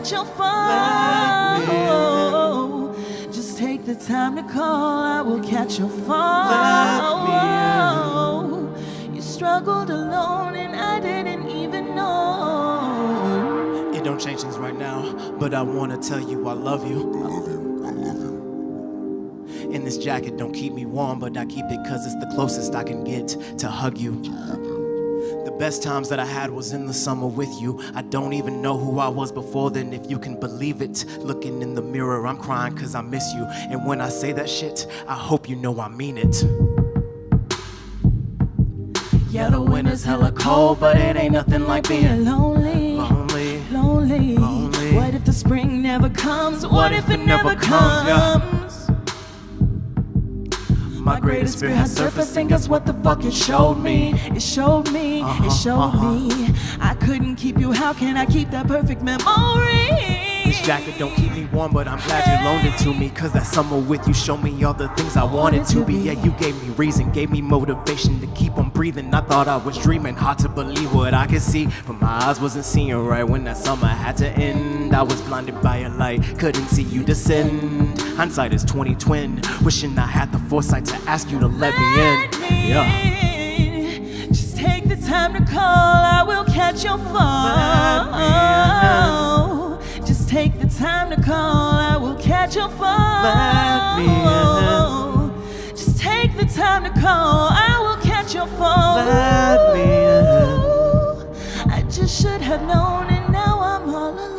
catch your phone. Just take the time to call, I will catch your phone. You struggled alone and I didn't even know. It don't change things right now, but I wanna tell you I love you. And this jacket don't keep me warm, but I keep it cause it's the closest I can get to hug you. The best times that I had was in the summer with you. I don't even know who I was before then, if you can believe it. Looking in the mirror, I'm crying cause I miss you. And when I say that shit, I hope you know I mean it. Yeah, the winter's hella cold, but it ain't nothing like being lonely. Lonely. What if the spring never comes? What if it never comes? My greatest fear has surfaced, and guess what the fuck it showed me? It showed me, it showed me. I couldn't keep you, how can I keep that perfect memory? This jacket don't keep me warm, but I'm glad you loaned it to me. Cause that summer with you showed me all the things I wanted to be. Yeah, you gave me reason, gave me motivation to keep on breathing. I thought I was dreaming, hard to believe what I could see. But my eyes wasn't seeing right when that summer had to end. I was blinded by a light, couldn't see you descend. Hindsight is 20/20, wishing I had the foresight to ask you to let me in. Yeah. Just take the time to call, I will catch your phone. Just take the time to call, I will catch your phone. Just take the time to call, I will catch your phone. I just should have known, and now I'm all alone.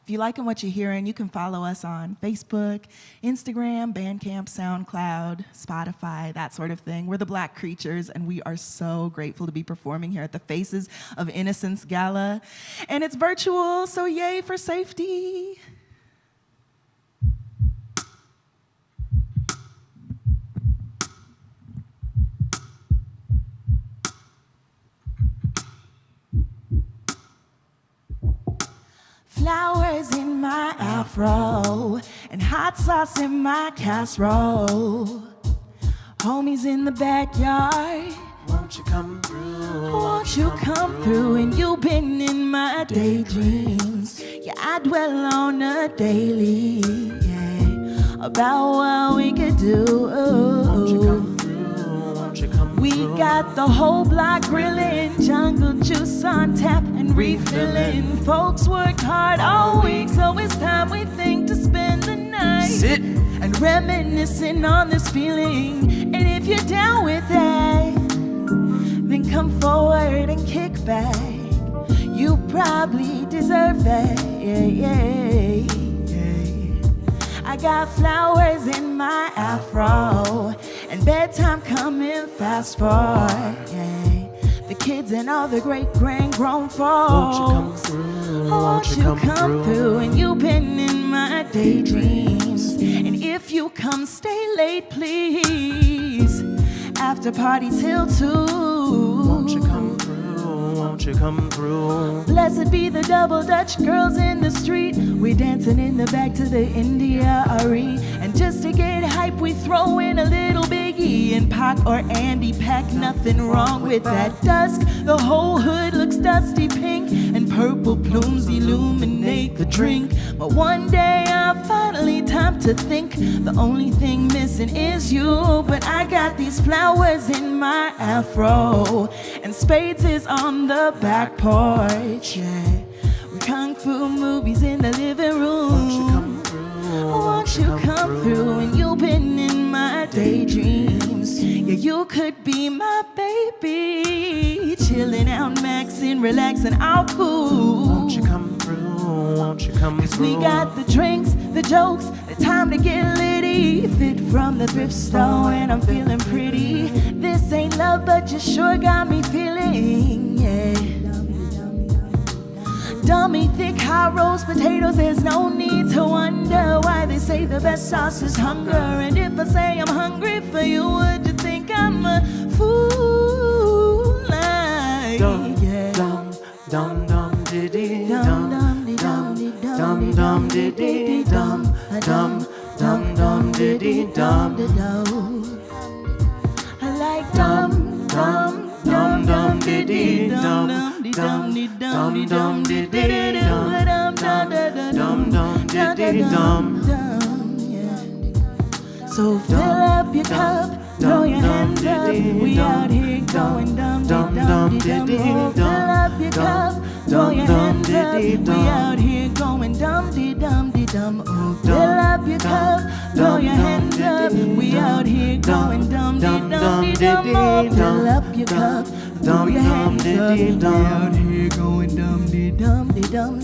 If you liking what you're hearing, you can follow us on Facebook, Instagram, Bandcamp, SoundCloud, Spotify, that sort of thing. We're the Black Creatures, and we are so grateful to be performing here at the Faces of Innocence Gala. And it's virtual, so yay for safety. Flowers in my afro and hot sauce in my casserole. Homies in the backyard. Won't you come through? Won't you come through? And you've been in my daydreams. Yeah, I dwell on a daily, yeah, about what we could do. Won't you come through? Won't you come we through? got the whole block grilling, jungle juice on tap and refilling. Folks worked hard all week, so it's time we think to spend the night. Sit and reminiscing on this feeling. And if you're down with that, then come forward and kick back. You probably deserve that. Yeah, yeah, yeah. I got flowers in my afro and bedtime coming fast forward. Yeah. The kids and all the great grown folks. Won't you come through? Won't you come through? And you've been in my daydreams. And if you come, stay late, please. After party till 2. Won't you come through? Won't you come through? Blessed be the double Dutch girls in the street. We're dancing in the back to the India Ari. And just to get hype, we throw in a little Biggie and Pac or Andy Pack. Nothing wrong with that. Dusk, the whole hood looks dusty pink, and purple plumes illuminate the drink. But one day I finally time to think. The only thing missing is you. But I got these flowers in my afro, and spades is on the back porch. Yeah. Kung fu movies in the living room. Won't you come through? Won't you come through? And you've been in my daydreams. Yeah, you could be my baby. Chilling out, maxing, relaxing, all cool. Won't you come through? Won't you come through? 'Cause we got the drinks, the jokes, the time to get litty. Fit from the thrift store and I'm feeling pretty. This ain't love, but you sure got me feeling, yeah. Dummy, thick, hot roast potatoes, there's no need to wonder why they say the best sauce is hunger. And if I say I'm hungry for you, would you think I'm a fool? Like, yeah. Dum, dum, dum, diddy, Dum, dum, dum, dum, dum, dum, dum, diddy, dum, dum, dum, dum, diddy, dum. I like dum, dum, diddy dum dum dum dum diddy dum dum dum diddy dum. So fill up your cup, throw your hands up. We out here going dum dum dum dum. Fill up your cup, throw your hands up. We out here going dum dum dum. Oh, fill up your cup, throw your hands up. We out here going dum dum dum. Oh, fill up your cup, throw your hands up. We out here going dum dum dum.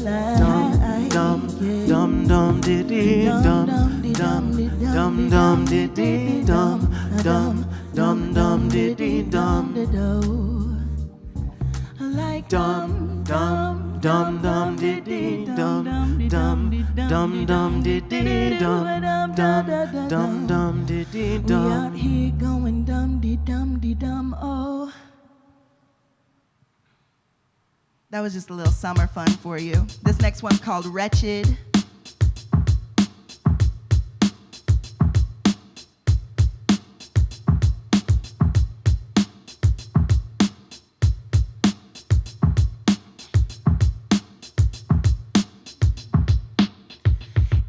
Dum dum dum diddy dum dum dum diddy dum dum dum diddy dum. Like Dum dum dum dum diddy dum dum dum dum diddy dum dum dum diddy we dum. out here going dum dum. Oh, that was just a little summer fun for you. This next one's called Wretched.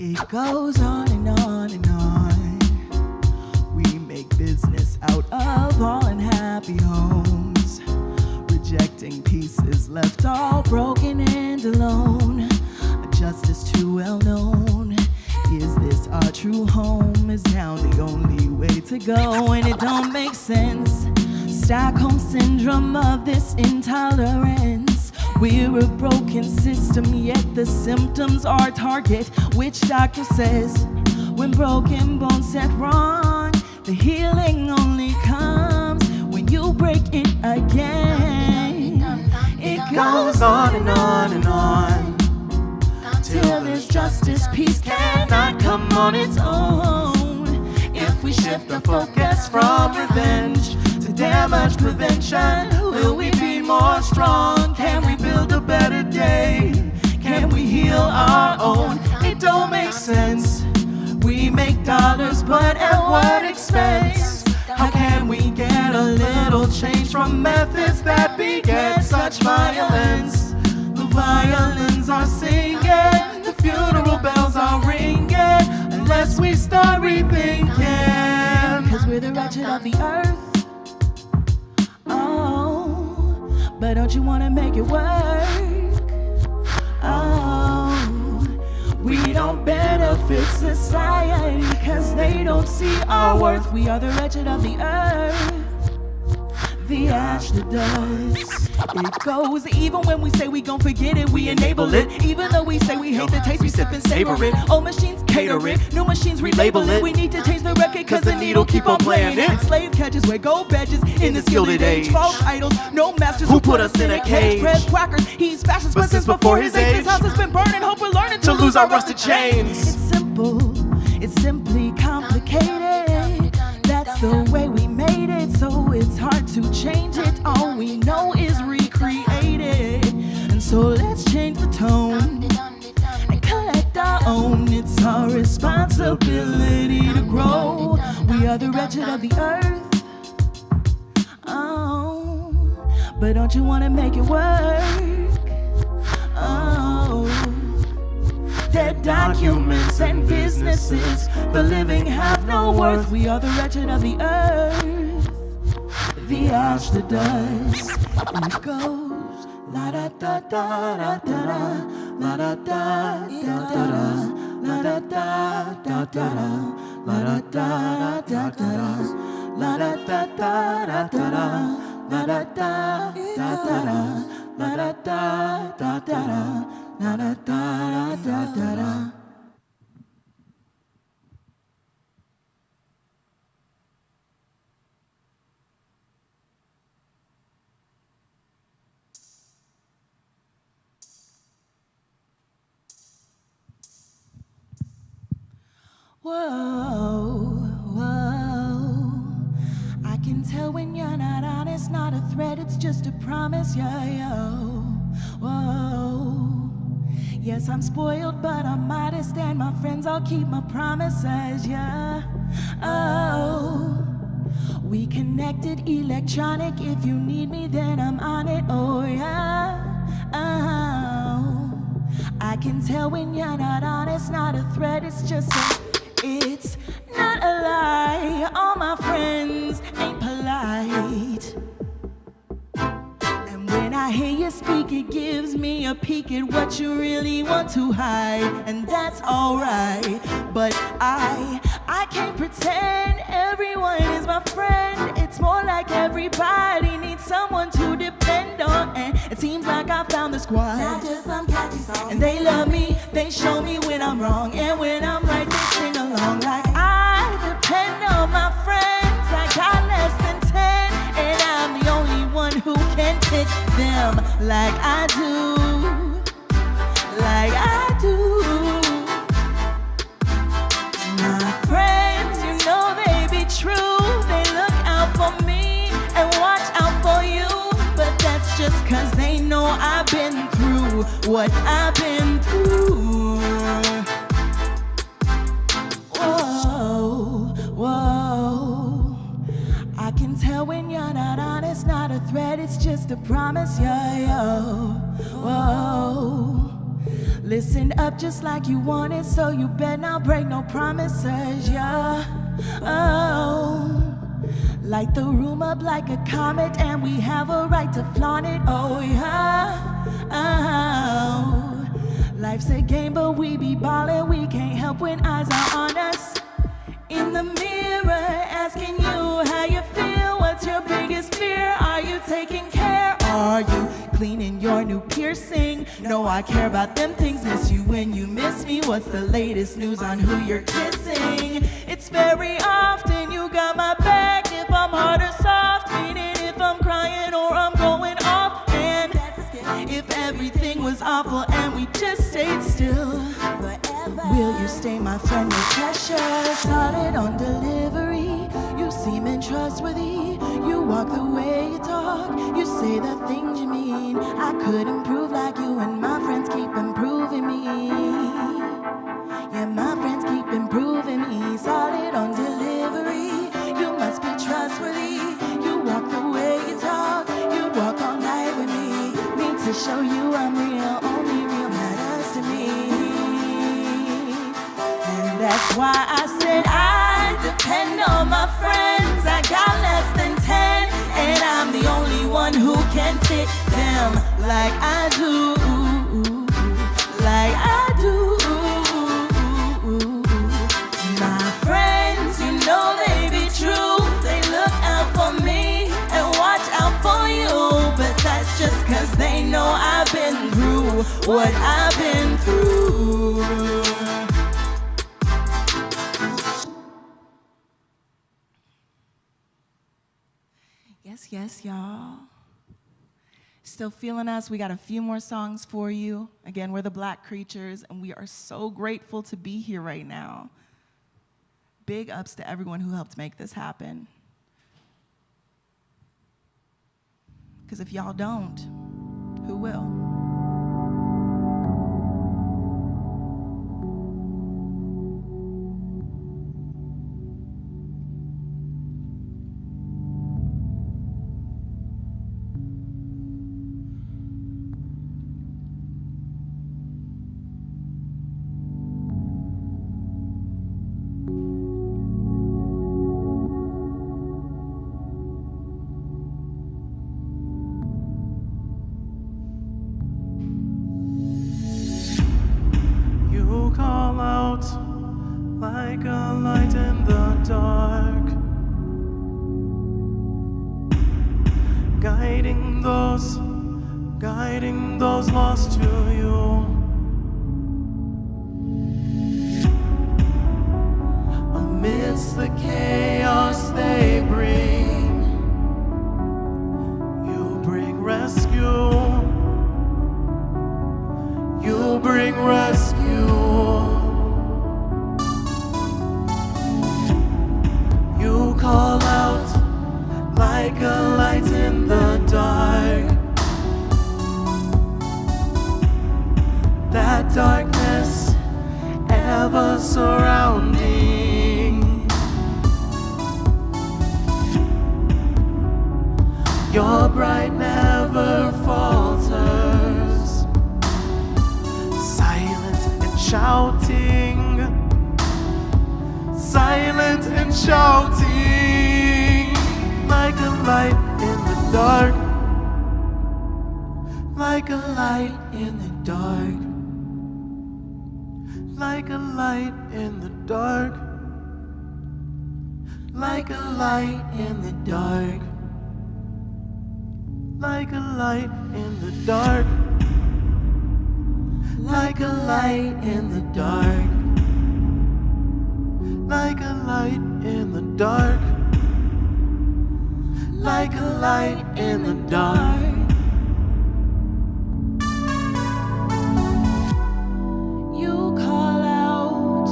It goes on and on and on. We make business out of all unhappy homes, rejecting pieces left all broken and alone. A justice too well known. Is this our true home? Is now the only way to go? And it don't make sense. Stockholm syndrome of this intolerance. We're a broken system, yet the symptoms are target. Which doctor says when broken bones set wrong, the healing only comes when you break it again. It goes on and on and on till there's justice. Peace cannot come on its own. If we shift the focus from revenge to damage prevention, will we be more strong? Can we build a better day? Can we heal our own? It don't make sense. We make dollars, but at what expense? How can we get a little change from methods that beget such violence? The violins are singing, the funeral bells are ringing, unless we start rethinking. Cause we're the wretched of the earth. Oh, but don't you wanna make it work? Oh, we don't benefit society cause they don't see our worth. We are the wretched of the earth, the ash that does. It goes even when we say we gon' forget it, we enable it. Even though we say we hate the taste, we sip and savor it. Old machines cater it, new machines relabel it. We need to change the record cause the needle keep on playing it. Slave catches wear gold badges in this gilded age. False idols, no masters who put us in a cage. Press quackers, he's fascist but since before his age. His house has been burning, hope we're learning to lose our rusted chains. It's simple, it's simply complicated. That's the way we made it, so it's hard to change it. All we know is recreate it. And so let's change the tone and collect our own. It's our responsibility to grow. We are the wretched of the earth. Oh, but don't you wanna make it work? Oh, dead documents and businesses, the living have no worth. We are the wretched of the earth, the ash, the dust. It goes la da da da da da, la da da da da, la da da da da, la da da da da, la da da da da, la da da da da, la da da da da, la da da da da. Whoa, whoa. I can tell when you're not honest, not a threat, it's just a promise, yeah, yo. Whoa. Yes, I'm spoiled, but I'm modest, and my friends all keep my promises, yeah. Oh, we connect. connected, electronic. If you need me, then I'm on it. Oh yeah. Oh. I can tell when you're not honest, not a threat. It's just it's not a lie. All my friends ain't polite. When I hear you speak, it gives me a peek at what you really want to hide, and that's alright. But I can't pretend everyone is my friend. It's more like everybody needs someone to depend on, and it seems like I found the squad. Not just some catchy song. And they love me, they show me when I'm wrong, and when I'm right, they sing along. Like I depend on my friends. I got less than 10, and I'm the only one who can pick them like I do, like I do. My friends, you know they be true. They look out for me and watch out for you, but that's just 'cause they know I've been through what I've been through. Whoa, whoa. I can tell when you're not honest, not a threat, it's just a promise, yeah, yo. Whoa. Listen up just like you want it, so you better not break no promises, yeah. Oh. Light the room up like a comet, and we have a right to flaunt it, oh yeah. Oh. Life's a game, but we be ballin', we can't help when eyes are on us. In the mirror, asking you how you feel. What's your biggest fear? Are you taking care? Are you cleaning your new piercing? No, I care about them things. Miss you when you miss me. What's the latest news on who you're kissing? It's very often you got my back. If I'm hard or soft, meaning if I'm crying or I'm going off. And if everything was awful and we just stayed still, will you stay my friend with pressure? Solid on delivery, you seem untrustworthy. You walk the way you talk, you say the things you mean. I could improve like you, and my friends keep improving me. Yeah, my friends keep improving me. Solid on delivery, you must be trustworthy. You walk the way you talk, you walk all night with me. Need to show you I'm real, only real matters to me. That's why I said I depend on my friends. I got less than 10, and I'm the only one who can pick them like I do, like I do. My friends, you know they be true. They look out for me and watch out for you, but that's just 'cause they know I've been through what I've been through. Yes, y'all. Still feeling us? We got a few more songs for you. Again, we're the Black Creatures, and we are so grateful to be here right now. Big ups to everyone who helped make this happen. Because if y'all don't, who will? Like a light in the dark, guiding those lost to you. Amidst the chaos they bring, you bring rescue. You bring rescue. You call out like a light in the dark. That darkness ever surrounding. silent and shouting, like a light in the dark, like a light in the dark, like a light in the dark, like a light in the dark, like a light in the dark, like a light in the dark, like a light in the dark, like a light in the dark. You call out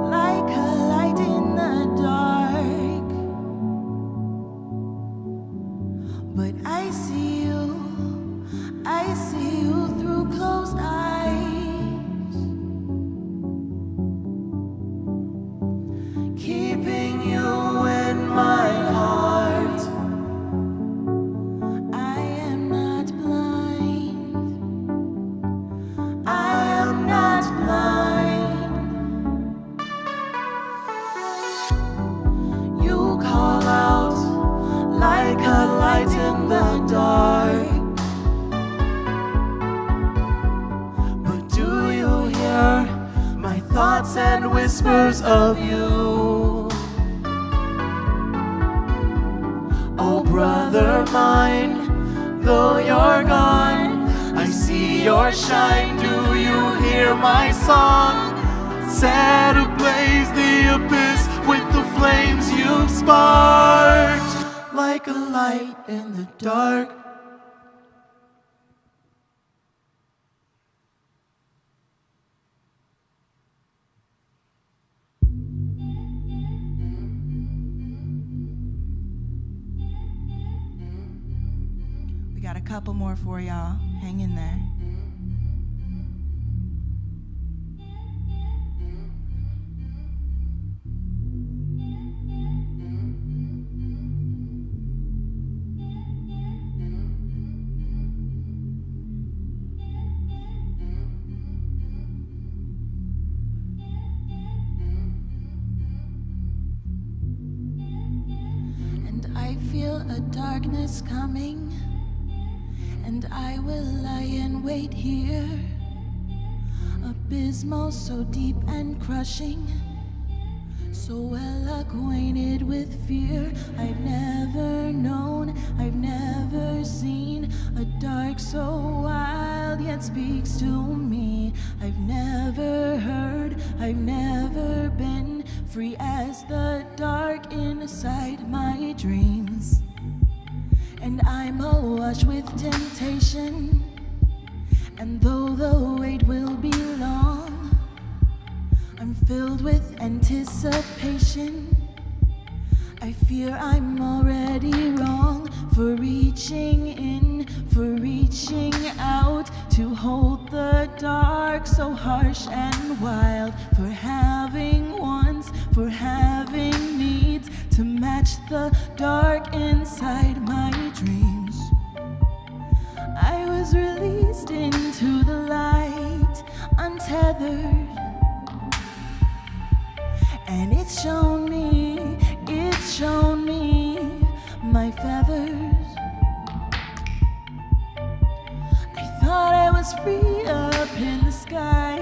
like a light in the dark, but I see you through closed eyes, keeping you in my heart. I am not blind, I am not blind. You call out like a light in the dark, but do you hear my thoughts and whispers of you? Oh, brother mine, though you're gone, I see your shine. Do you hear my song? Set ablaze the abyss with the flames you've sparked, like a light in the dark. We got a couple more for y'all. Hang in there. And I feel a darkness coming, and I will lie in wait here, abysmal, so deep and crushing, so well acquainted with fear. I've never known, I've never seen a dark so wild yet speaks to me. I've never heard, I've never been free as the dark inside my dreams. And I'm awash with temptation, and though the wait will be long, I'm filled with anticipation. I fear I'm already wrong for reaching in, for reaching out to hold the dark so harsh and wild, for having wants, for having needs to match the dark inside my dreams. I was released into the light, untethered, and it's shown me my feathers. I thought I was free up in the sky,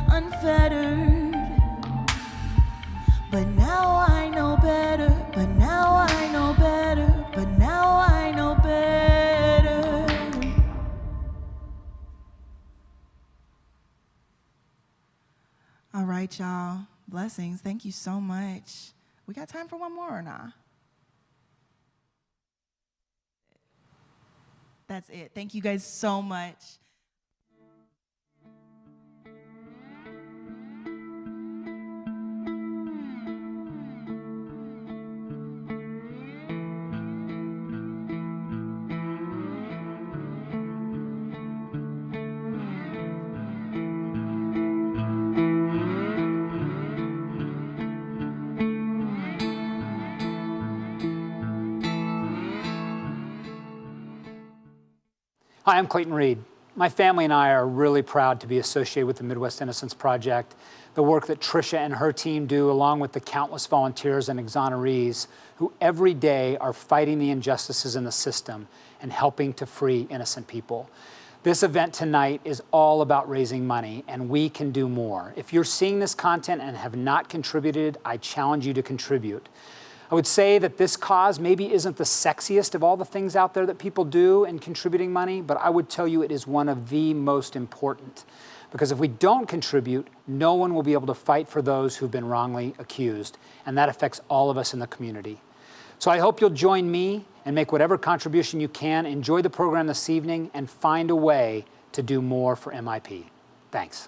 unfettered, but now I know better, but now I know better, but now I know better. All right, y'all. Blessings. Thank you so much. We got time for one more or not? That's it. Thank you guys so much. Hi, I'm Clayton Reed. My family and I are really proud to be associated with the Midwest Innocence Project. The work that Tricia and her team do, along with the countless volunteers and exonerees who every day are fighting the injustices in the system and helping to free innocent people. This event tonight is all about raising money, and we can do more. If you're seeing this content and have not contributed, I challenge you to contribute. I would say that this cause maybe isn't the sexiest of all the things out there that people do in contributing money, but I would tell you it is one of the most important. Because if we don't contribute, no one will be able to fight for those who've been wrongly accused, and that affects all of us in the community. So I hope you'll join me and make whatever contribution you can, enjoy the program this evening, and find a way to do more for MIP. Thanks.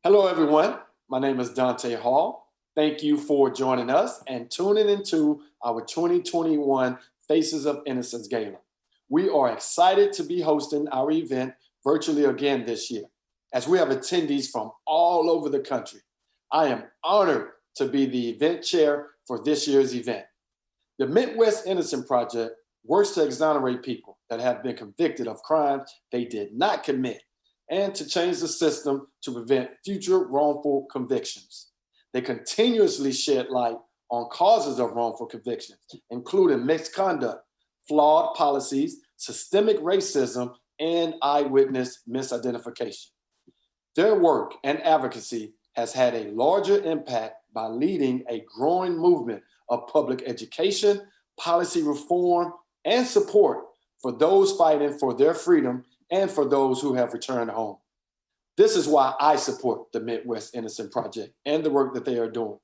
Hello, everyone. My name is Dante Hall. Thank you for joining us and tuning into our 2021 Faces of Innocence Gala. We are excited to be hosting our event virtually again this year, as we have attendees from all over the country. I am honored to be the event chair for this year's event. The Midwest Innocence Project works to exonerate people that have been convicted of crimes they did not commit and to change the system to prevent future wrongful convictions. They continuously shed light on causes of wrongful convictions, including misconduct, flawed policies, systemic racism, and eyewitness misidentification. Their work and advocacy has had a larger impact by leading a growing movement of public education, policy reform, and support for those fighting for their freedom and for those who have returned home. This is why I support the Midwest Innocence Project and the work that they are doing.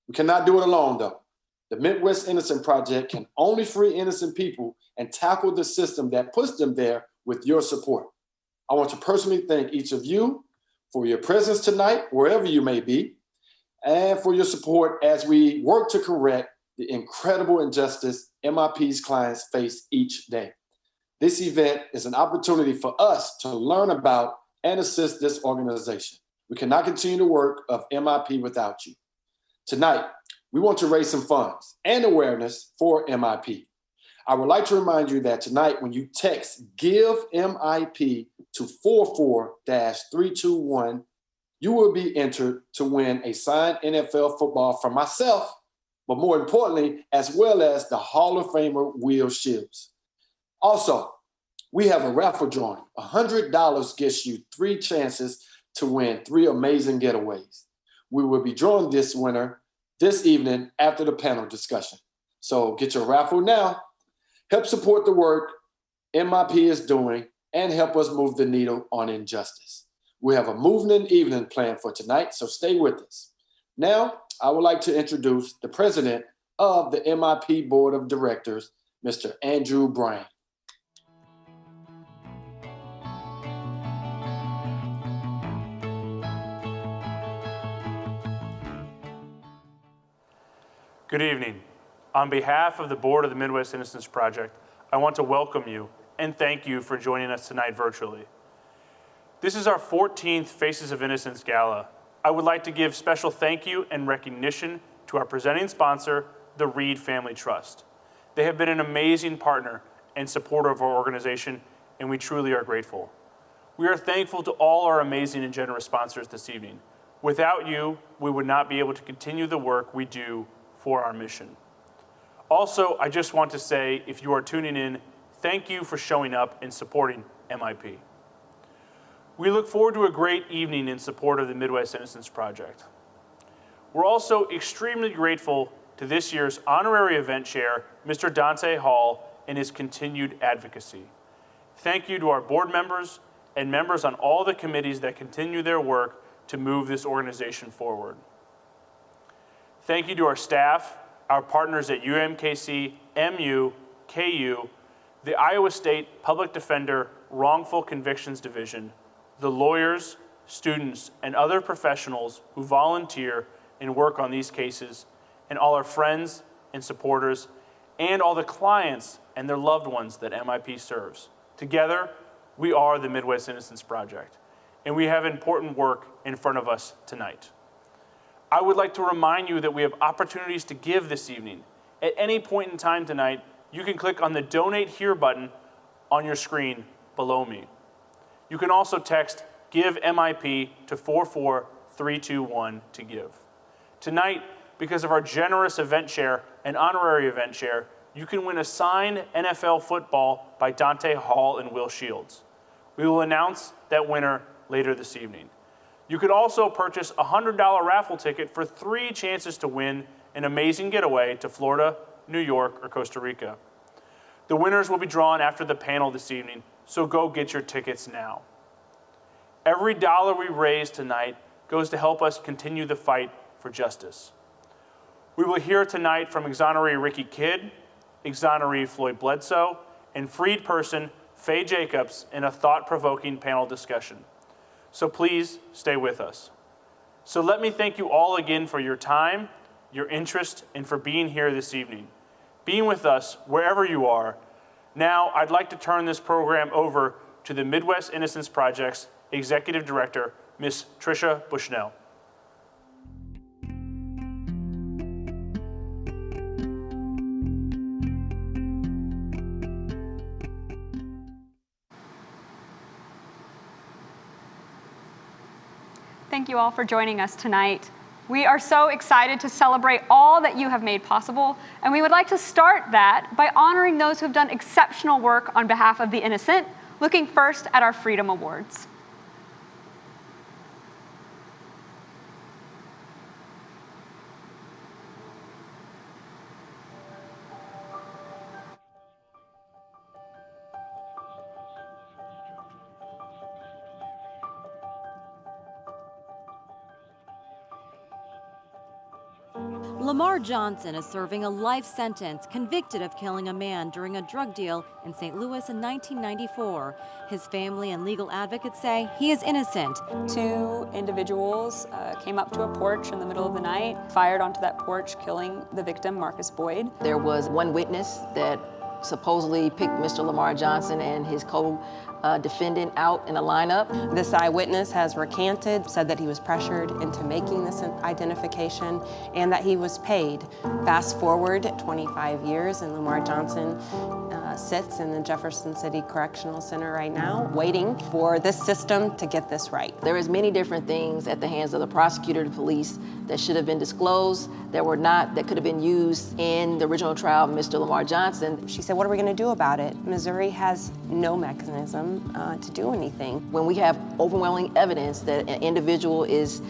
We cannot do it alone, though. The Midwest Innocence Project can only free innocent people and tackle the system that puts them there with your support. I want to personally thank each of you for your presence tonight, wherever you may be, and for your support as we work to correct the incredible injustice MIP's clients face each day. This event is an opportunity for us to learn about and assist this organization. We cannot continue the work of MIP without you. Tonight, we want to raise some funds and awareness for MIP. I would like to remind you that tonight, when you text GIVE MIP to 44-321, you will be entered to win a signed NFL football from myself, but more importantly, as well as the Hall of Famer Will Shields. Also, we have a raffle drawing. $100 gets you 3 chances to win 3 amazing getaways. We will be drawing this winner this evening after the panel discussion. So get your raffle now. Help support the work MIP is doing and help us move the needle on injustice. We have a moving evening planned for tonight, so stay with us. Now, I would like to introduce the president of the MIP Board of Directors, Mr. Andrew Bryan. Good evening. On behalf of the Board of the Midwest Innocence Project, I want to welcome you and thank you for joining us tonight virtually. This is our 14th Faces of Innocence Gala. I would like to give special thank you and recognition to our presenting sponsor, the Reed Family Trust. They have been an amazing partner and supporter of our organization, and we truly are grateful. We are thankful to all our amazing and generous sponsors this evening. Without you, we would not be able to continue the work we do for our mission. Also, I just want to say, if you are tuning in, thank you for showing up and supporting MIP. We look forward to a great evening in support of the Midwest Innocence Project. We're also extremely grateful to this year's honorary event chair, Mr. Dante Hall, and his continued advocacy. Thank you to our board members and members on all the committees that continue their work to move this organization forward. Thank you to our staff, our partners at UMKC, MU, KU, the Iowa State Public Defender Wrongful Convictions Division, the lawyers, students, and other professionals who volunteer and work on these cases, and all our friends and supporters, and all the clients and their loved ones that MIP serves. Together, we are the Midwest Innocence Project, and we have important work in front of us tonight. I would like to remind you that we have opportunities to give this evening. At any point in time tonight, you can click on the Donate Here button on your screen below me. You can also text Give MIP to 44321 to give. Tonight, because of our generous event share and honorary event share, you can win a signed NFL football by Dante Hall and Will Shields. We will announce that winner later this evening. You could also purchase a $100 raffle ticket for 3 chances to win an amazing getaway to Florida, New York, or Costa Rica. The winners will be drawn after the panel this evening, so go get your tickets now. Every dollar we raise tonight goes to help us continue the fight for justice. We will hear tonight from exoneree Ricky Kidd, exoneree Floyd Bledsoe, and freed person Faye Jacobs in a thought-provoking panel discussion. So please stay with us. So let me thank you all again for your time, your interest, and for being here this evening, being with us wherever you are. Now, I'd like to turn this program over to the Midwest Innocence Project's Executive Director, Ms. Tricia Bushnell. Thank you all for joining us tonight. We are so excited to celebrate all that you have made possible, and we would like to start that by honoring those who have done exceptional work on behalf of the innocent, looking first at our Freedom Awards. Lamar Johnson is serving a life sentence, convicted of killing a man during a drug deal in St. Louis in 1994. His family and legal advocates say he is innocent. 2 individuals came up to a porch in the middle of the night, fired onto that porch, killing the victim, Marcus Boyd. There was one witness that supposedly picked Mr. Lamar Johnson and his co-defendant out in a lineup. This eyewitness has recanted, said that he was pressured into making this identification and that he was paid. Fast forward 25 years and Lamar Johnson sits in the Jefferson City Correctional Center right now, waiting for this system to get this right. There is many different things at the hands of the prosecutor, the police, that should have been disclosed, that were not, that could have been used in the original trial of Mr. Lamar Johnson. She said, what are we going to do about it? Missouri has no mechanism to do anything. When we have overwhelming evidence that an individual is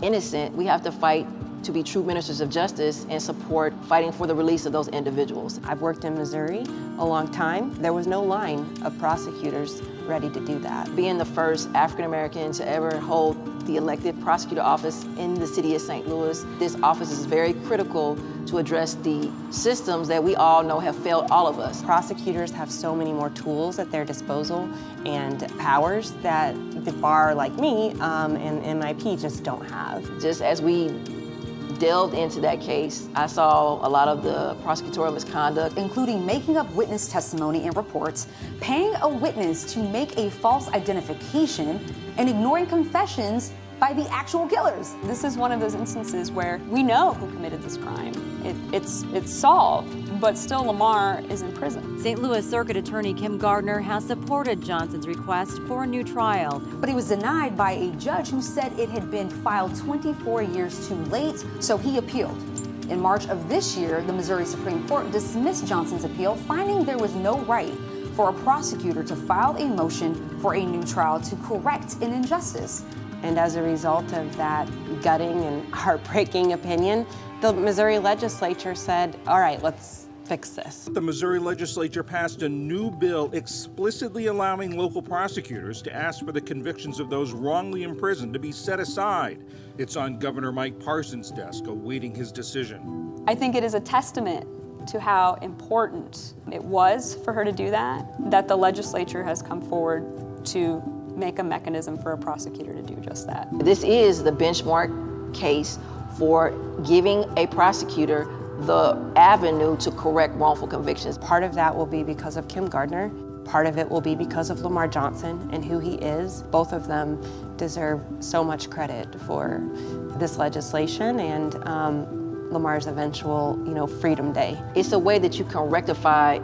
innocent, we have to fight to be true ministers of justice and support fighting for the release of those individuals. I've worked in Missouri a long time. There was no line of prosecutors ready to do that. Being the first African-American to ever hold the elected prosecutor office in the city of St. Louis, this office is very critical to address the systems that we all know have failed all of us. Prosecutors have so many more tools at their disposal and powers that the bar like me and MIP just don't have. Just as we delved into that case, I saw a lot of the prosecutorial misconduct, including making up witness testimony and reports, paying a witness to make a false identification, and ignoring confessions by the actual killers. This is one of those instances where we know who committed this crime. It's solved, but still Lamar is in prison. St. Louis Circuit Attorney Kim Gardner has supported Johnson's request for a new trial. But he was denied by a judge who said it had been filed 24 years too late, so he appealed. In March of this year, the Missouri Supreme Court dismissed Johnson's appeal, finding there was no right for a prosecutor to file a motion for a new trial to correct an injustice. And as a result of that gutting and heartbreaking opinion, the Missouri legislature said, all right, let's fix this. The Missouri legislature passed a new bill explicitly allowing local prosecutors to ask for the convictions of those wrongly imprisoned to be set aside. It's on Governor Mike Parsons' desk, awaiting his decision. I think it is a testament to how important it was for her to do that the legislature has come forward to make a mechanism for a prosecutor to do just that. This is the benchmark case for giving a prosecutor the avenue to correct wrongful convictions. Part of that will be because of Kim Gardner. part of it will be because of Lamar Johnson and who he is. Both of them deserve so much credit for this legislation and Lamar's eventual, Freedom Day. It's a way that you can rectify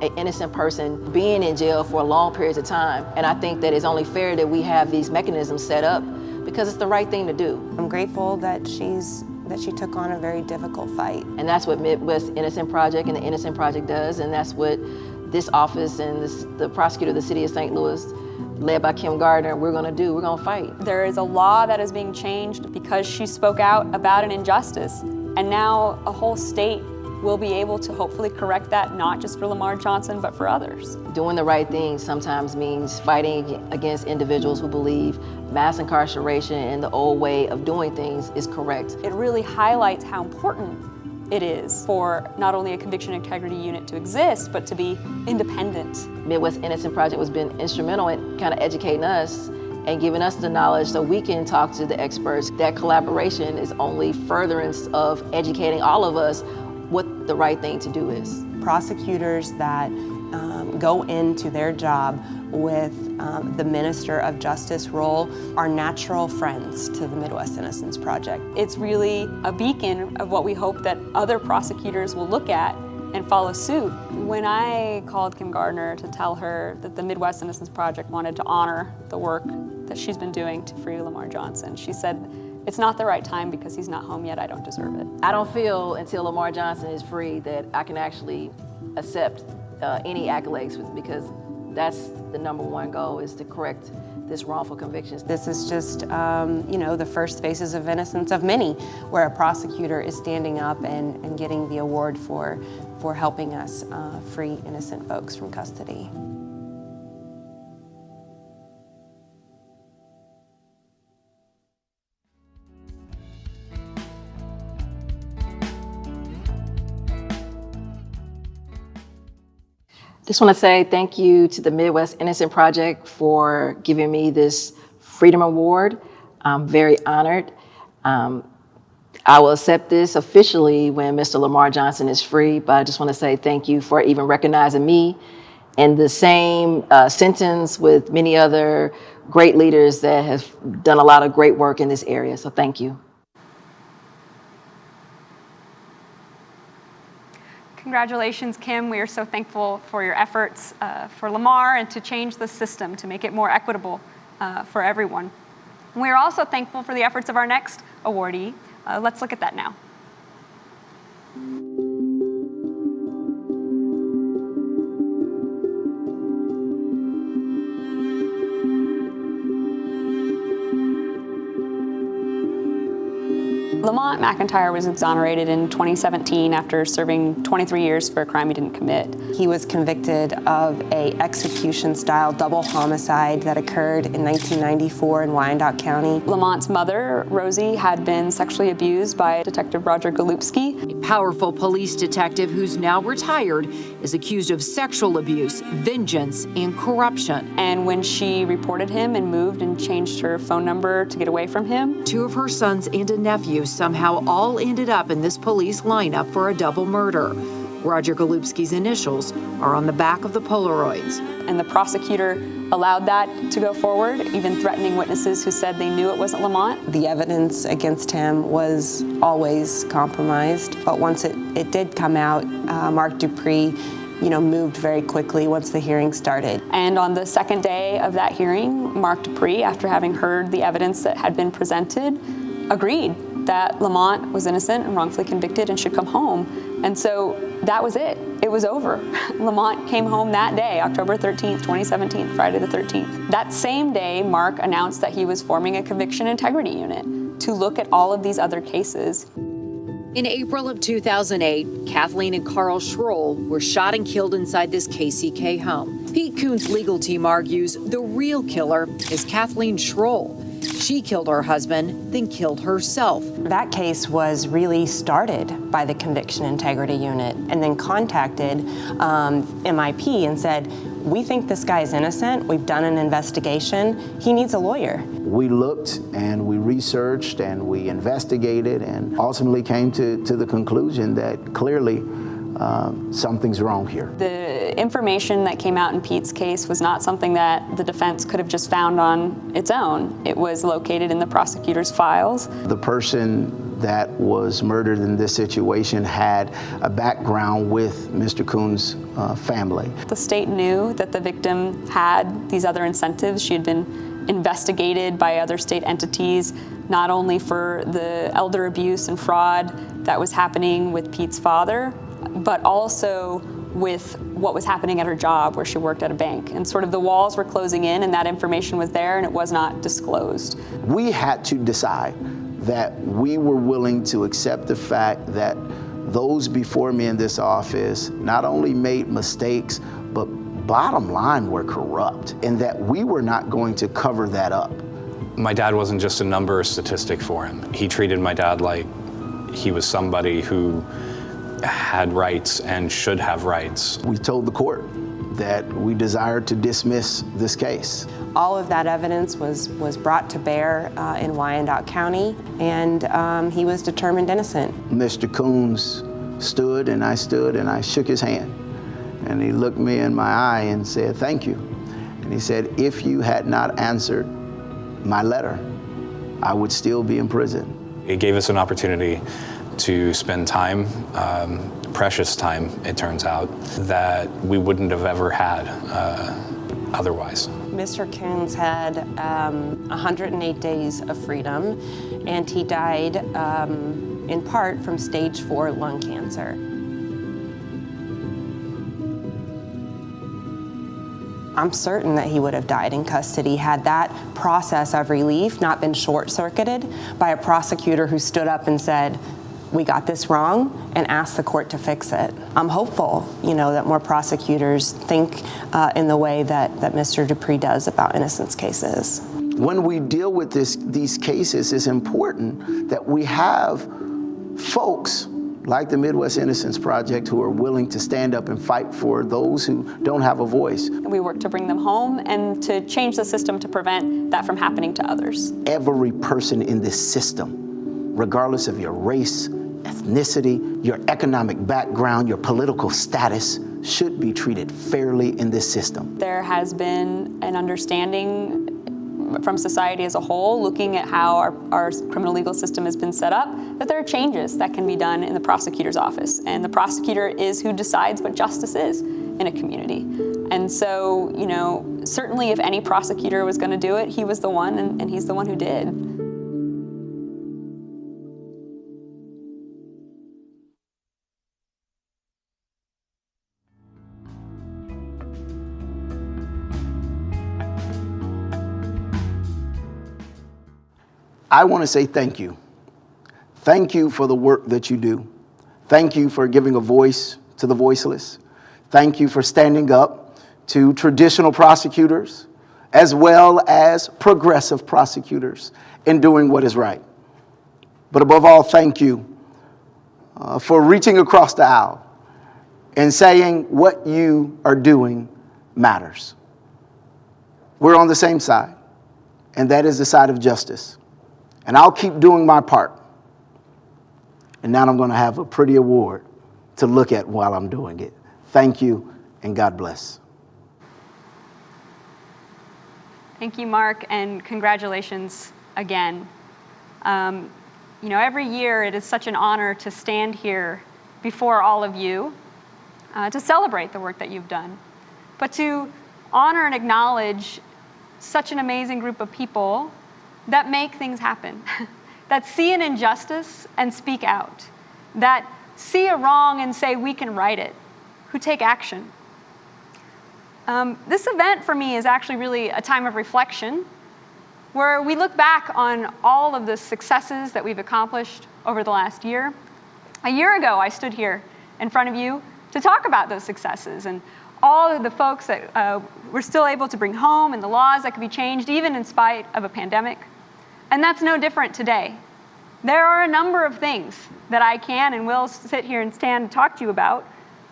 an innocent person being in jail for long periods of time. And I think that it's only fair that we have these mechanisms set up because it's the right thing to do. I'm grateful that she took on a very difficult fight. And that's what Midwest Innocent Project and the Innocent Project does, and that's what this office and the prosecutor of the city of St. Louis, led by Kim Gardner, we're gonna do. We're gonna fight. There is a law that is being changed because she spoke out about an injustice, and now a whole state will be able to hopefully correct that, not just for Lamar Johnson, but for others. Doing the right thing sometimes means fighting against individuals who believe mass incarceration and the old way of doing things is correct. It really highlights how important it is for not only a conviction integrity unit to exist, but to be independent. Midwest Innocent Project has been instrumental in kind of educating us and giving us the knowledge so we can talk to the experts. That collaboration is only furtherance of educating all of us what the right thing to do is. Prosecutors that go into their job with the Minister of Justice role are natural friends to the Midwest Innocence Project. It's really a beacon of what we hope that other prosecutors will look at and follow suit. When I called Kim Gardner to tell her that the Midwest Innocence Project wanted to honor the work that she's been doing to free Lamar Johnson, she said, "It's not the right time because he's not home yet. I don't deserve it." I don't feel until Lamar Johnson is free that I can actually accept any accolades because that's the number one goal, is to correct this wrongful convictions. This is just, the first Faces of Innocence of many, where a prosecutor is standing up and getting the award for helping us free innocent folks from custody. Just want to say thank you to the Midwest Innocent Project for giving me this Freedom Award. I'm very honored. I will accept this officially when Mr. Lamar Johnson is free, but I just want to say thank you for even recognizing me in the same sentence with many other great leaders that have done a lot of great work in this area, so thank you. Congratulations, Kim. We are so thankful for your efforts for Lamar and to change the system to make it more equitable for everyone. We are also thankful for the efforts of our next awardee. Let's look at that now. Lamont McIntyre was exonerated in 2017 after serving 23 years for a crime he didn't commit. He was convicted of an execution-style double homicide that occurred in 1994 in Wyandotte County. Lamont's mother, Rosie, had been sexually abused by Detective Roger Golubski. A powerful police detective who's now retired is accused of sexual abuse, vengeance, and corruption. And when she reported him and moved and changed her phone number to get away from him, 2 of her sons and a nephew somehow all ended up in this police lineup for a double murder. Roger Golubski's initials are on the back of the Polaroids. And the prosecutor allowed that to go forward, even threatening witnesses who said they knew it wasn't Lamont. The evidence against him was always compromised, but once it did come out, Mark Dupree moved very quickly once the hearing started. And on the second day of that hearing, Mark Dupree, after having heard the evidence that had been presented, agreed that Lamont was innocent and wrongfully convicted and should come home. And so that was it. It was over. Lamont came home that day, October 13th, 2017, Friday the 13th. That same day, Mark announced that he was forming a conviction integrity unit to look at all of these other cases. In April of 2008, Kathleen and Carl Schroll were shot and killed inside this KCK home. Pete Kuhn's legal team argues the real killer is Kathleen Schroll. She killed her husband, then killed herself. That case was really started by the Conviction Integrity Unit and then contacted MIP and said, "We think this guy's innocent. We've done an investigation. He needs a lawyer." We looked and we researched and we investigated and ultimately came to the conclusion that clearly something's wrong here. The The information that came out in Pete's case was not something that the defense could have just found on its own. It was located in the prosecutor's files. The person that was murdered in this situation had a background with Mr. Coon's family. The state knew that the victim had these other incentives. She had been investigated by other state entities, not only for the elder abuse and fraud that was happening with Pete's father, but also with what was happening at her job where she worked at a bank. And sort of the walls were closing in and that information was there and it was not disclosed. We had to decide that we were willing to accept the fact that those before me in this office not only made mistakes, but bottom line were corrupt, and that we were not going to cover that up. My dad wasn't just a number or statistic for him. He treated my dad like he was somebody who had rights and should have rights. We told the court that we desired to dismiss this case. All of that evidence was brought to bear in Wyandotte County, and he was determined innocent. Mr. Coons stood and I shook his hand. And he looked me in my eye and said, "Thank you." And he said, "If you had not answered my letter, I would still be in prison." It gave us an opportunity to spend time, precious time, it turns out, that we wouldn't have ever had otherwise. Mr. Coons had 108 days of freedom, and he died in part from stage 4 lung cancer. I'm certain that he would have died in custody had that process of relief not been short-circuited by a prosecutor who stood up and said, "We got this wrong," and asked the court to fix it. I'm hopeful, that more prosecutors think in the way that Mr. Dupree does about innocence cases. When we deal with these cases, it's important that we have folks like the Midwest Innocence Project who are willing to stand up and fight for those who don't have a voice. We work to bring them home and to change the system to prevent that from happening to others. Every person in this system, regardless of your race, ethnicity, your economic background, your political status, should be treated fairly in this system. There has been an understanding from society as a whole, looking at how our criminal legal system has been set up, that there are changes that can be done in the prosecutor's office. And the prosecutor is who decides what justice is in a community. And so, certainly if any prosecutor was going to do it, he was the one, and he's the one who did. I want to say thank you. Thank you for the work that you do. Thank you for giving a voice to the voiceless. Thank you for standing up to traditional prosecutors as well as progressive prosecutors in doing what is right. But above all, thank you for reaching across the aisle and saying what you are doing matters. We're on the same side, and that is the side of justice. And I'll keep doing my part. And now I'm going to have a pretty award to look at while I'm doing it. Thank you, and God bless. Thank you, Mark, and congratulations again. Every year it is such an honor to stand here before all of you to celebrate the work that you've done, but to honor and acknowledge such an amazing group of people that make things happen, that see an injustice and speak out, that see a wrong and say we can right it, who take action. This event for me is actually really a time of reflection where we look back on all of the successes that we've accomplished over the last year. A year ago, I stood here in front of you to talk about those successes and all of the folks that we're still able to bring home and the laws that could be changed even in spite of a pandemic. And that's no different today. There are a number of things that I can and will sit here and stand and talk to you about,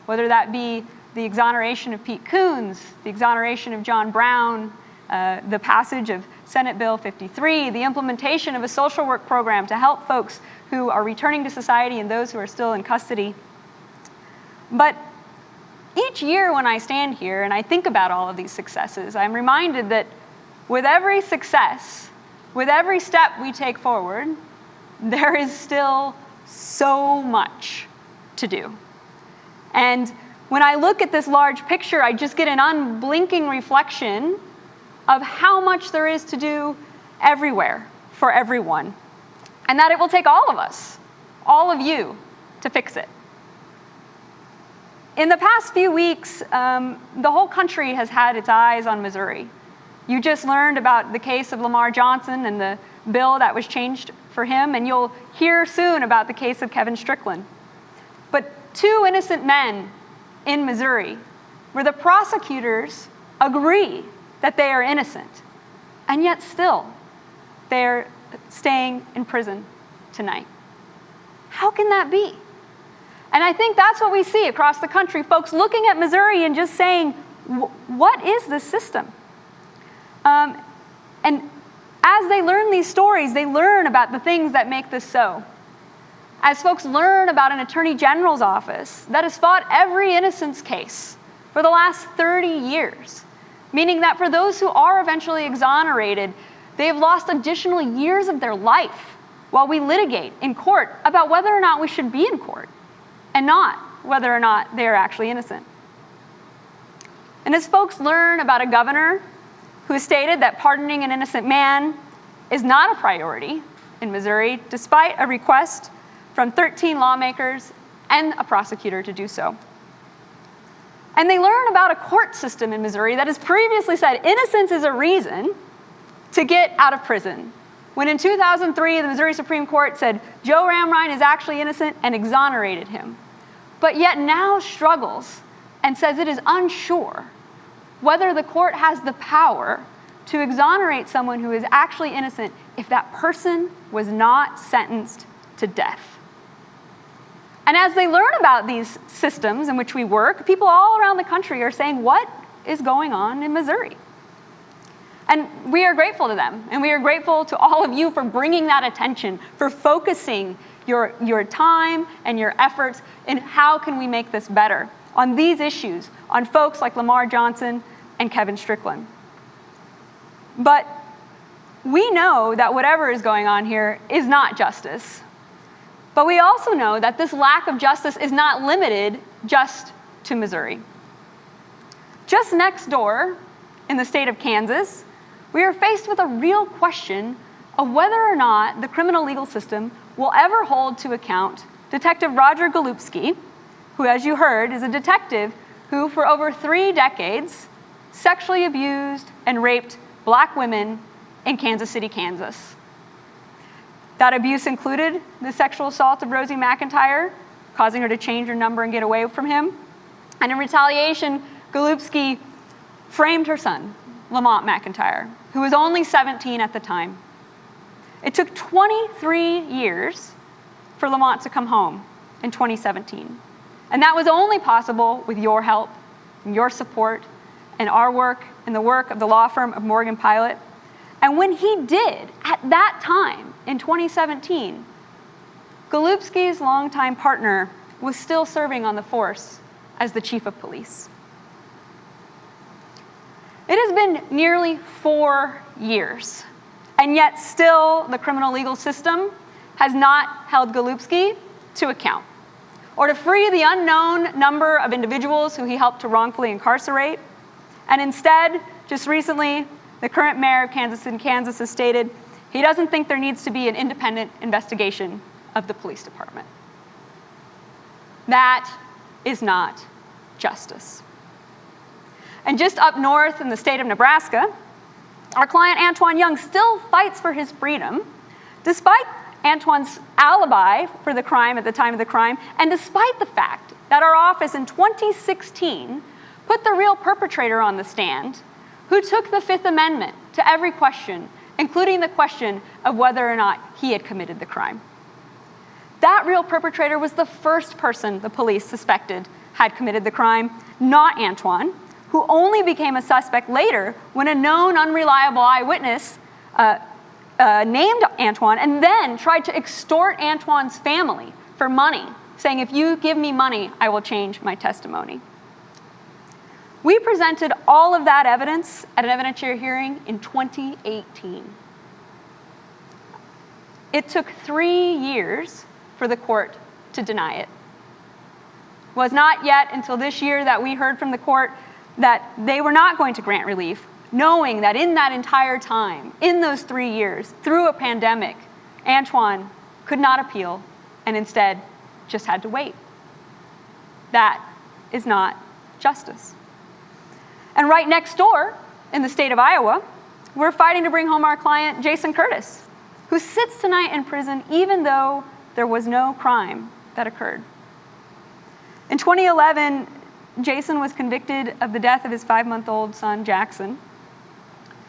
whether that be the exoneration of Pete Coons, the exoneration of John Brown, the passage of Senate Bill 53, the implementation of a social work program to help folks who are returning to society and those who are still in custody. But each year when I stand here and I think about all of these successes, I'm reminded that with every success, with every step we take forward, there is still so much to do. And when I look at this large picture, I just get an unblinking reflection of how much there is to do everywhere for everyone, and that it will take all of us, all of you, to fix it. In the past few weeks, the whole country has had its eyes on Missouri. You just learned about the case of Lamar Johnson and the bill that was changed for him, and you'll hear soon about the case of Kevin Strickland. But 2 innocent men in Missouri where the prosecutors agree that they are innocent, and yet still they're staying in prison tonight. How can that be? And I think that's what we see across the country, folks looking at Missouri and just saying, what is this system? And as they learn these stories, they learn about the things that make this so. As folks learn about an attorney general's office that has fought every innocence case for the last 30 years, meaning that for those who are eventually exonerated, they have lost additional years of their life while we litigate in court about whether or not we should be in court and not whether or not they are actually innocent. And as folks learn about a governor who has stated that pardoning an innocent man is not a priority in Missouri, despite a request from 13 lawmakers and a prosecutor to do so. And they learn about a court system in Missouri that has previously said innocence is a reason to get out of prison, when in 2003, the Missouri Supreme Court said Joe Ramrine is actually innocent and exonerated him, but yet now struggles and says it is unsure whether the court has the power to exonerate someone who is actually innocent if that person was not sentenced to death. And as they learn about these systems in which we work, people all around the country are saying, what is going on in Missouri? And we are grateful to them, and we are grateful to all of you for bringing that attention, for focusing your time and your efforts in how can we make this better on these issues, on folks like Lamar Johnson and Kevin Strickland. But we know that whatever is going on here is not justice. But we also know that this lack of justice is not limited just to Missouri. Just next door, in the state of Kansas, we are faced with a real question of whether or not the criminal legal system will ever hold to account Detective Roger Golubski, who, as you heard, is a detective who, for over 3 decades, sexually abused and raped Black women in Kansas City, Kansas. That abuse included the sexual assault of Rosie McIntyre, causing her to change her number and get away from him. And in retaliation, Golubski framed her son, Lamont McIntyre, who was only 17 at the time. It took 23 years for Lamont to come home in 2017. And that was only possible with your help and your support and our work and the work of the law firm of Morgan Pilot. And when he did, at that time in 2017, Golubski's longtime partner was still serving on the force as the chief of police. It has been nearly 4 years, and yet still the criminal legal system has not held Golubski to account, or to free the unknown number of individuals who he helped to wrongfully incarcerate. And instead, just recently, the current mayor of Kansas City, Kansas has stated he doesn't think there needs to be an independent investigation of the police department. That is not justice. And just up north in the state of Nebraska, our client Antoine Young still fights for his freedom, despite Antoine's alibi for the crime at the time of the crime, and despite the fact that our office in 2016 put the real perpetrator on the stand, who took the Fifth Amendment to every question, including the question of whether or not he had committed the crime. That real perpetrator was the first person the police suspected had committed the crime, not Antoine, who only became a suspect later when a known unreliable eyewitness named Antoine and then tried to extort Antoine's family for money, saying, if you give me money, I will change my testimony. We presented all of that evidence at an evidentiary hearing in 2018. It took 3 years for the court to deny it. It was not yet until this year that we heard from the court that they were not going to grant relief, knowing that in that entire time, in those 3 years, through a pandemic, Antoine could not appeal and instead just had to wait. That is not justice. And right next door, in the state of Iowa, we're fighting to bring home our client, Jason Curtis, who sits tonight in prison even though there was no crime that occurred. In 2011, Jason was convicted of the death of his 5-month-old son, Jackson,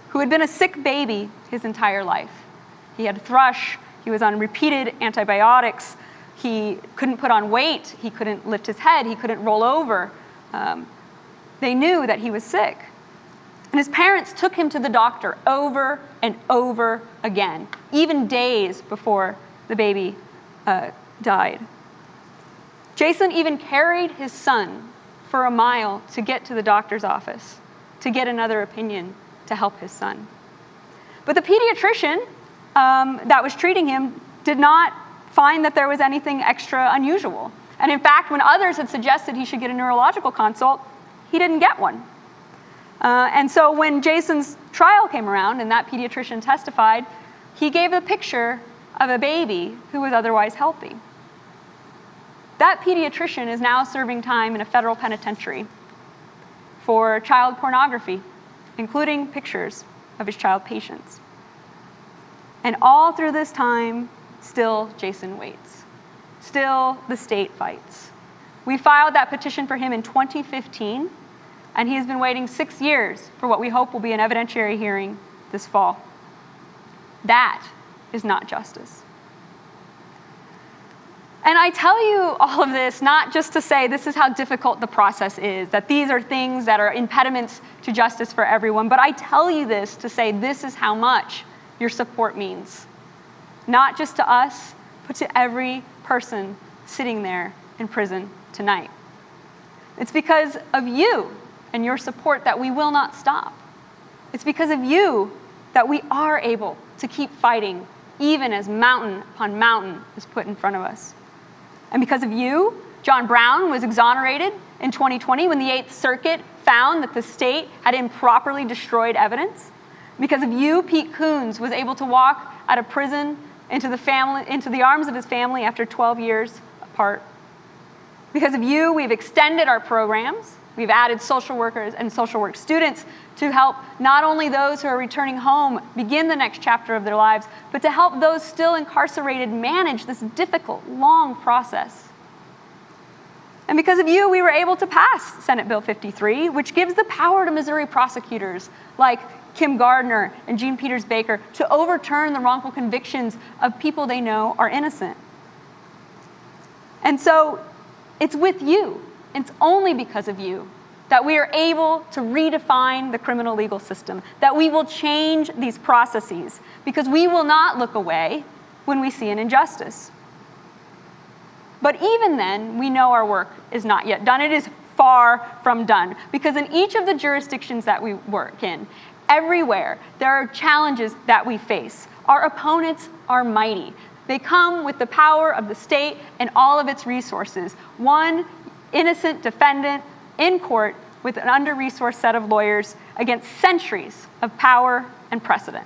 who had been a sick baby his entire life. He had thrush, he was on repeated antibiotics, he couldn't put on weight, he couldn't lift his head, he couldn't roll over. They knew that he was sick. And his parents took him to the doctor over and over again, even days before the baby died. Jason even carried his son for a mile to get to the doctor's office, to get another opinion to help his son. But the pediatrician that was treating him did not find that there was anything extra unusual. And in fact, when others had suggested he should get a neurological consult, he didn't get one. And so when Jason's trial came around and that pediatrician testified, he gave a picture of a baby who was otherwise healthy. That pediatrician is now serving time in a federal penitentiary for child pornography, including pictures of his child patients. And all through this time, still Jason waits. Still the state fights. We filed that petition for him in 2015, and he has been waiting 6 years for what we hope will be an evidentiary hearing this fall. That is not justice. And I tell you all of this not just to say this is how difficult the process is, that these are things that are impediments to justice for everyone, but I tell you this to say this is how much your support means. Not just to us, but to every person sitting there in prison tonight. It's because of you and your support that we will not stop. It's because of you that we are able to keep fighting, even as mountain upon mountain is put in front of us. And because of you, John Brown was exonerated in 2020 when the 8th Circuit found that the state had improperly destroyed evidence. Because of you, Pete Coons was able to walk out of prison into the arms of his family after 12 years apart. Because of you, we've extended our programs. We've added social workers and social work students to help not only those who are returning home begin the next chapter of their lives, but to help those still incarcerated manage this difficult, long process. And because of you, we were able to pass Senate Bill 53, which gives the power to Missouri prosecutors like Kim Gardner and Jean Peters Baker to overturn the wrongful convictions of people they know are innocent. And so it's with you, and it's only because of you, that we are able to redefine the criminal legal system, that we will change these processes, because we will not look away when we see an injustice. But even then, we know our work is not yet done. It is far from done, because in each of the jurisdictions that we work in, everywhere, there are challenges that we face. Our opponents are mighty. They come with the power of the state and all of its resources. One innocent defendant in court with an under-resourced set of lawyers against centuries of power and precedent.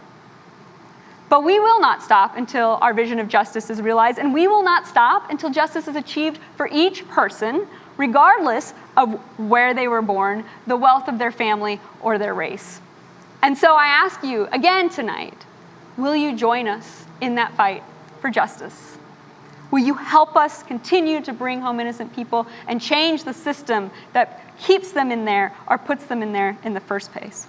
But we will not stop until our vision of justice is realized, and we will not stop until justice is achieved for each person, regardless of where they were born, the wealth of their family, or their race. And so I ask you again tonight, will you join us in that fight for justice? Will you help us continue to bring home innocent people and change the system that keeps them in there or puts them in there in the first place?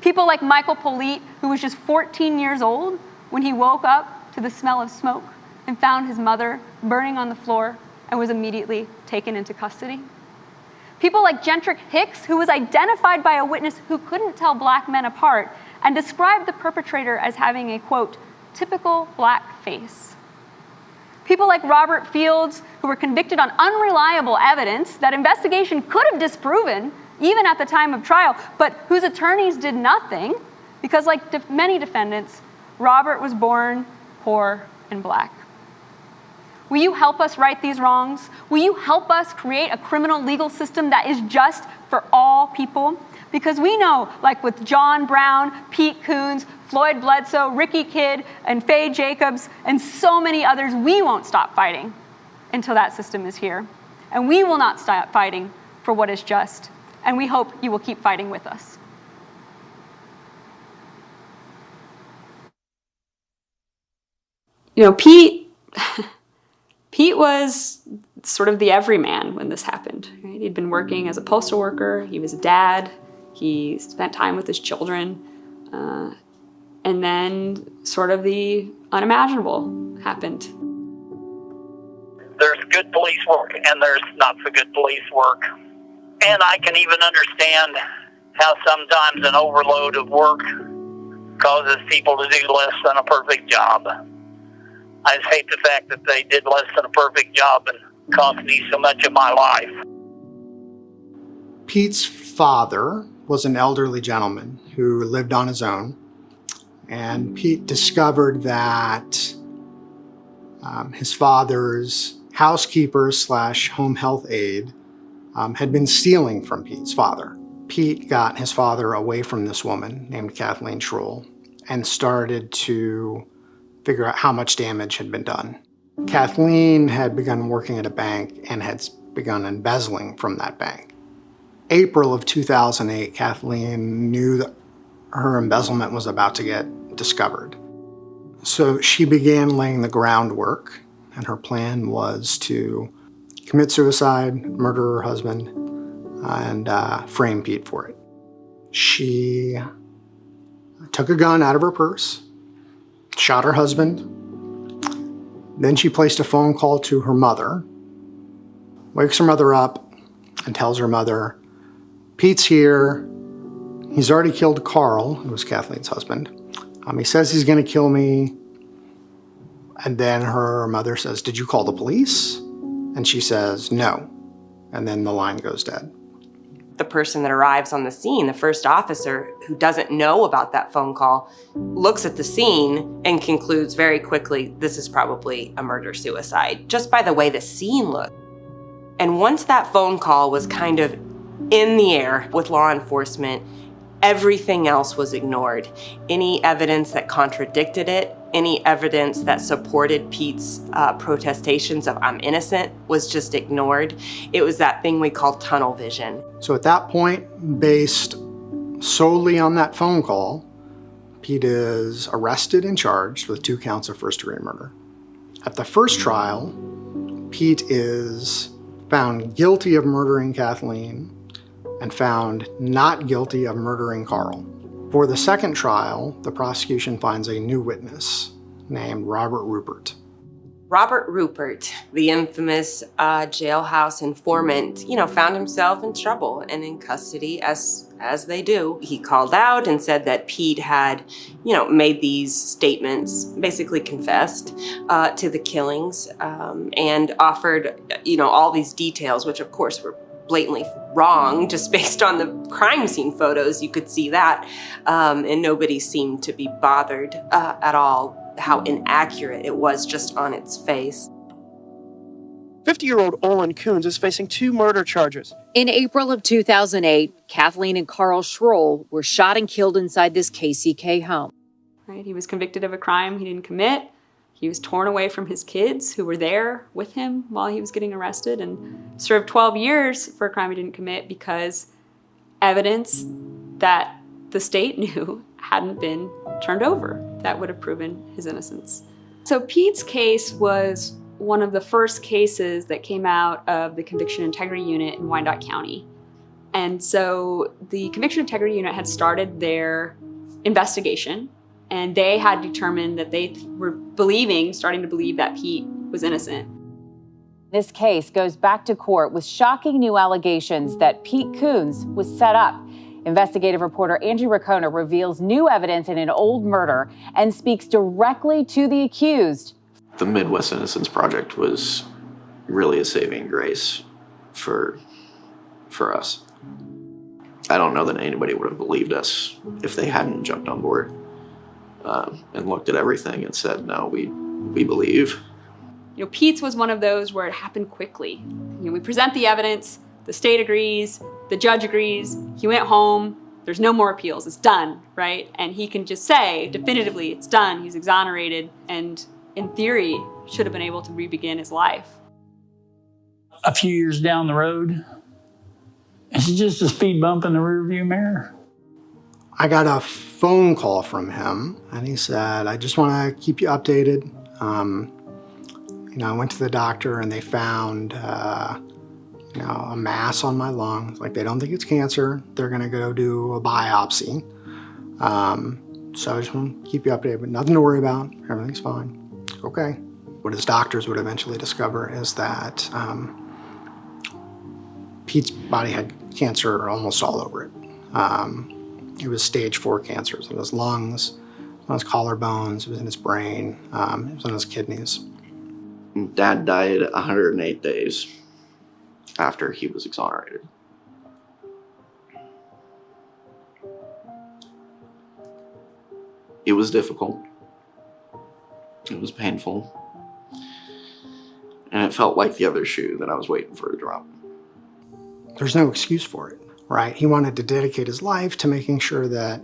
People like Michael Polite, who was just 14 years old when he woke up to the smell of smoke and found his mother burning on the floor and was immediately taken into custody. People like Gentrick Hicks, who was identified by a witness who couldn't tell black men apart and described the perpetrator as having a, quote, typical black face. People like Robert Fields, who were convicted on unreliable evidence that investigation could have disproven even at the time of trial, but whose attorneys did nothing because, like many defendants, Robert was born poor and Black. Will you help us right these wrongs? Will you help us create a criminal legal system that is just for all people? Because we know, like with John Brown, Pete Coons, Floyd Bledsoe, Ricky Kidd, and Faye Jacobs, and so many others, we won't stop fighting until that system is here. And we will not stop fighting for what is just. And we hope you will keep fighting with us. You know, Pete was sort of the everyman when this happened. Right? He'd been working as a postal worker. He was a dad. He spent time with his children. And then sort of the unimaginable happened. There's good police work and there's not so good police work. And I can even understand how sometimes an overload of work causes people to do less than a perfect job. I just hate the fact that they did less than a perfect job and cost me so much of my life. Pete's father was an elderly gentleman who lived on his own. And Pete discovered that his father's housekeeper / home health aide had been stealing from Pete's father. Pete got his father away from this woman named Kathleen Schroll and started to figure out how much damage had been done. Kathleen had begun working at a bank and had begun embezzling from that bank. April of 2008, Kathleen knew that her embezzlement was about to get discovered. So she began laying the groundwork, and her plan was to commit suicide, murder her husband, and frame Pete for it. She took a gun out of her purse, shot her husband, then she placed a phone call to her mother, wakes her mother up, and tells her mother, Pete's here. He's already killed Carl, who was Kathleen's husband. He says he's going to kill me. And then her mother says, did you call the police? And she says, no. And then the line goes dead. The person that arrives on the scene, the first officer who doesn't know about that phone call, looks at the scene and concludes very quickly, this is probably a murder-suicide, just by the way the scene looked. And once that phone call was kind of in the air with law enforcement, everything else was ignored. Any evidence that contradicted it, any evidence that supported Pete's protestations of I'm innocent was just ignored. It was that thing we call tunnel vision. So at that point, based solely on that phone call, Pete is arrested and charged with 2 counts of first-degree murder. At the first trial, Pete is found guilty of murdering Kathleen and found not guilty of murdering Carl. For the second trial, the prosecution finds a new witness named Robert Rupert. Robert Rupert, the infamous jailhouse informant, found himself in trouble and in custody as they do. He called out and said that Pete had, made these statements, basically confessed to the killings and offered, all these details, which of course were blatantly wrong, just based on the crime scene photos, you could see that. And nobody seemed to be bothered at all how inaccurate it was just on its face. 50-year-old Olin Coons is facing 2 murder charges. In April of 2008, Kathleen and Carl Schroll were shot and killed inside this KCK home. Right? He was convicted of a crime he didn't commit. He was torn away from his kids who were there with him while he was getting arrested and served 12 years for a crime he didn't commit because evidence that the state knew hadn't been turned over that would have proven his innocence. So Pete's case was one of the first cases that came out of the Conviction Integrity Unit in Wyandotte County. And so the Conviction Integrity Unit had started their investigation, and they had determined that they were starting to believe that Pete was innocent. This case goes back to court with shocking new allegations that Pete Coons was set up. Investigative reporter Angie Ricona reveals new evidence in an old murder and speaks directly to the accused. The Midwest Innocence Project was really a saving grace for us. I don't know that anybody would have believed us if they hadn't jumped on board and looked at everything and said, no, we believe. You know, Pete's was one of those where it happened quickly. You know, we present the evidence, the state agrees, the judge agrees, he went home, there's no more appeals, it's done, right? And he can just say definitively it's done, he's exonerated, and in theory should have been able to re-begin his life. A few years down the road, it's just a speed bump in the rearview mirror. I got a phone call from him, and he said, I just want to keep you updated. You know, I went to the doctor and they found, you know, a mass on my lung. Like, they don't think it's cancer. They're gonna go do a biopsy. So I just want to keep you updated, but nothing to worry about. Everything's fine. Okay. What his doctors would eventually discover is that Pete's body had cancer almost all over it. It was stage 4 cancer. It was in his lungs, on his collarbones, it was in his brain, it was in his kidneys. Dad died 108 days after he was exonerated. It was difficult. It was painful. And it felt like the other shoe that I was waiting for to drop. There's no excuse for it, right? He wanted to dedicate his life to making sure that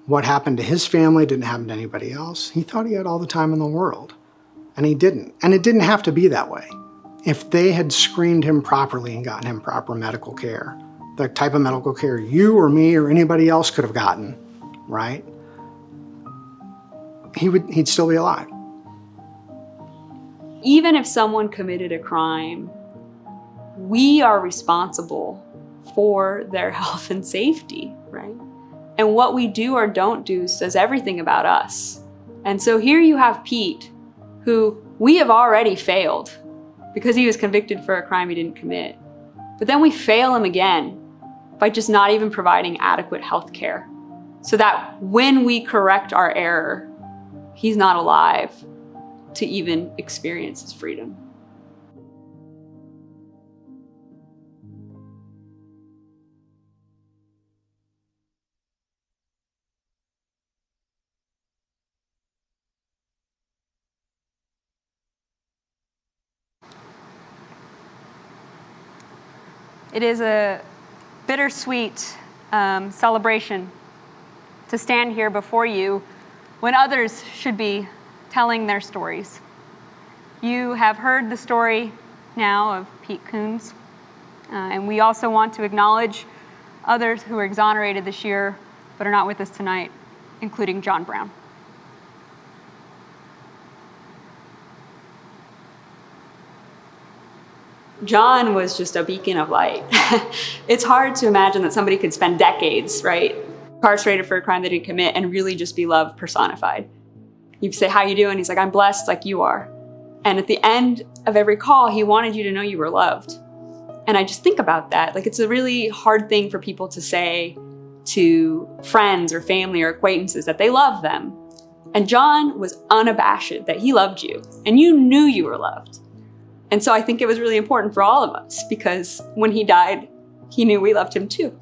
what happened to his family didn't happen to anybody else. He thought he had all the time in the world, and he didn't. And it didn't have to be that way. If they had screened him properly and gotten him proper medical care, the type of medical care you or me or anybody else could have gotten, right? He'd still be alive. Even if someone committed a crime, we are responsible for their health and safety, right? And what we do or don't do says everything about us. And so here you have Pete, who we have already failed because he was convicted for a crime he didn't commit. But then we fail him again by just not even providing adequate health care, so that when we correct our error, he's not alive to even experience his freedom. It is a bittersweet celebration to stand here before you when others should be telling their stories. You have heard the story now of Pete Coons, and we also want to acknowledge others who were exonerated this year but are not with us tonight, including John Brown. John was just a beacon of light. It's hard to imagine that somebody could spend decades, right, incarcerated for a crime they didn't commit and really just be love personified. You say, how you doing? He's like, I'm blessed like you are. And at the end of every call, he wanted you to know you were loved. And I just think about that. Like, it's a really hard thing for people to say to friends or family or acquaintances that they love them. And John was unabashed that he loved you and you knew you were loved. And so I think it was really important for all of us because when he died, he knew we loved him too.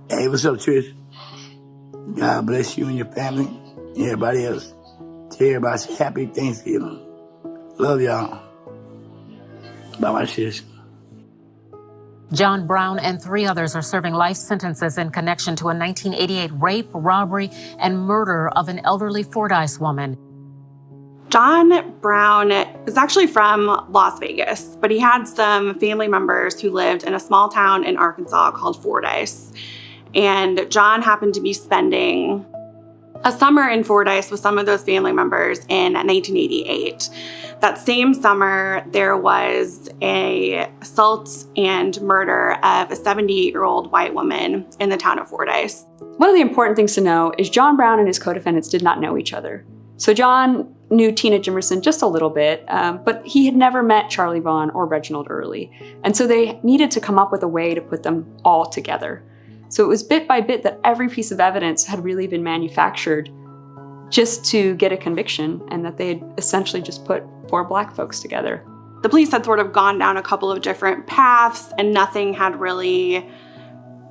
Hey, what's up, Trish? God bless you and your family and everybody else. To everybody, say happy Thanksgiving. Love y'all. Bye, my sis. John Brown and 3 others are serving life sentences in connection to a 1988 rape, robbery, and murder of an elderly Fordyce woman. John Brown is actually from Las Vegas, but he had some family members who lived in a small town in Arkansas called Fordyce. And John happened to be spending a summer in Fordyce with some of those family members in 1988. That same summer, there was an assault and murder of a 78-year-old white woman in the town of Fordyce. One of the important things to know is John Brown and his co-defendants did not know each other. So John knew Tina Jimerson just a little bit, but he had never met Charlie Vaughn or Reginald Early. And so they needed to come up with a way to put them all together. So it was bit by bit that every piece of evidence had really been manufactured just to get a conviction, and that they had essentially just put 4 black folks together. The police had sort of gone down a couple of different paths and nothing had really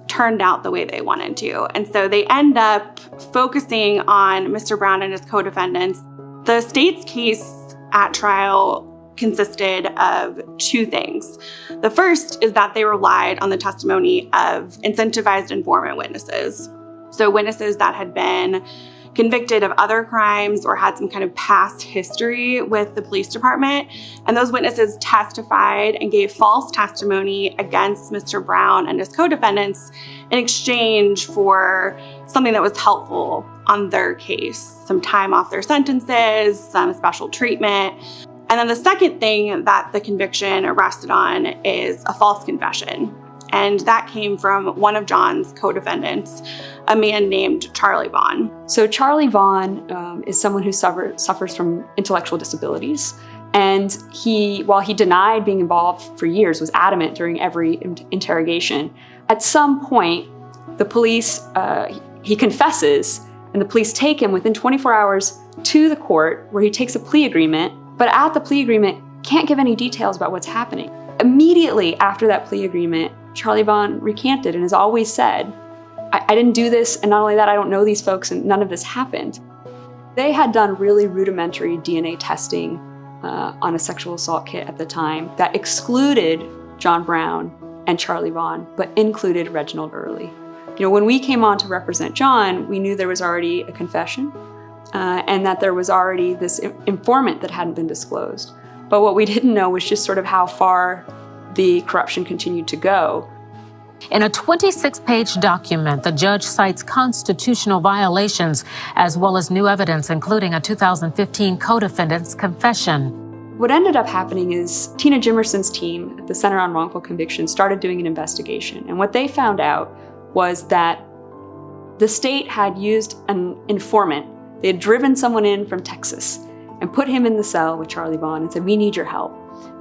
turned out the way they wanted to. And so they end up focusing on Mr. Brown and his co-defendants. The state's case at trial consisted of two things. The first is that they relied on the testimony of incentivized informant witnesses. So witnesses that had been convicted of other crimes or had some kind of past history with the police department. And those witnesses testified and gave false testimony against Mr. Brown and his co-defendants in exchange for something that was helpful on their case, some time off their sentences, some special treatment. And then the second thing that the conviction rested on is a false confession. And that came from one of John's co-defendants, a man named Charlie Vaughn. So Charlie Vaughn is someone who suffers from intellectual disabilities. And while he denied being involved for years, was adamant during every interrogation. At some point, the police, he confesses, and the police take him within 24 hours to the court where he takes a plea agreement, but at the plea agreement, can't give any details about what's happening. Immediately after that plea agreement, Charlie Vaughn recanted and has always said, I didn't do this, and not only that, I don't know these folks, and none of this happened. They had done really rudimentary DNA testing on a sexual assault kit at the time that excluded John Brown and Charlie Vaughn, but included Reginald Early. You know, when we came on to represent John, we knew there was already a confession and that there was already this informant that hadn't been disclosed. But what we didn't know was just sort of how far the corruption continued to go. In a 26-page document, the judge cites constitutional violations as well as new evidence, including a 2015 co-defendant's confession. What ended up happening is Tina Jimerson's team at the Center on Wrongful Conviction started doing an investigation. And what they found out was that the state had used an informant. They had driven someone in from Texas and put him in the cell with Charlie Vaughn and said, "We need your help."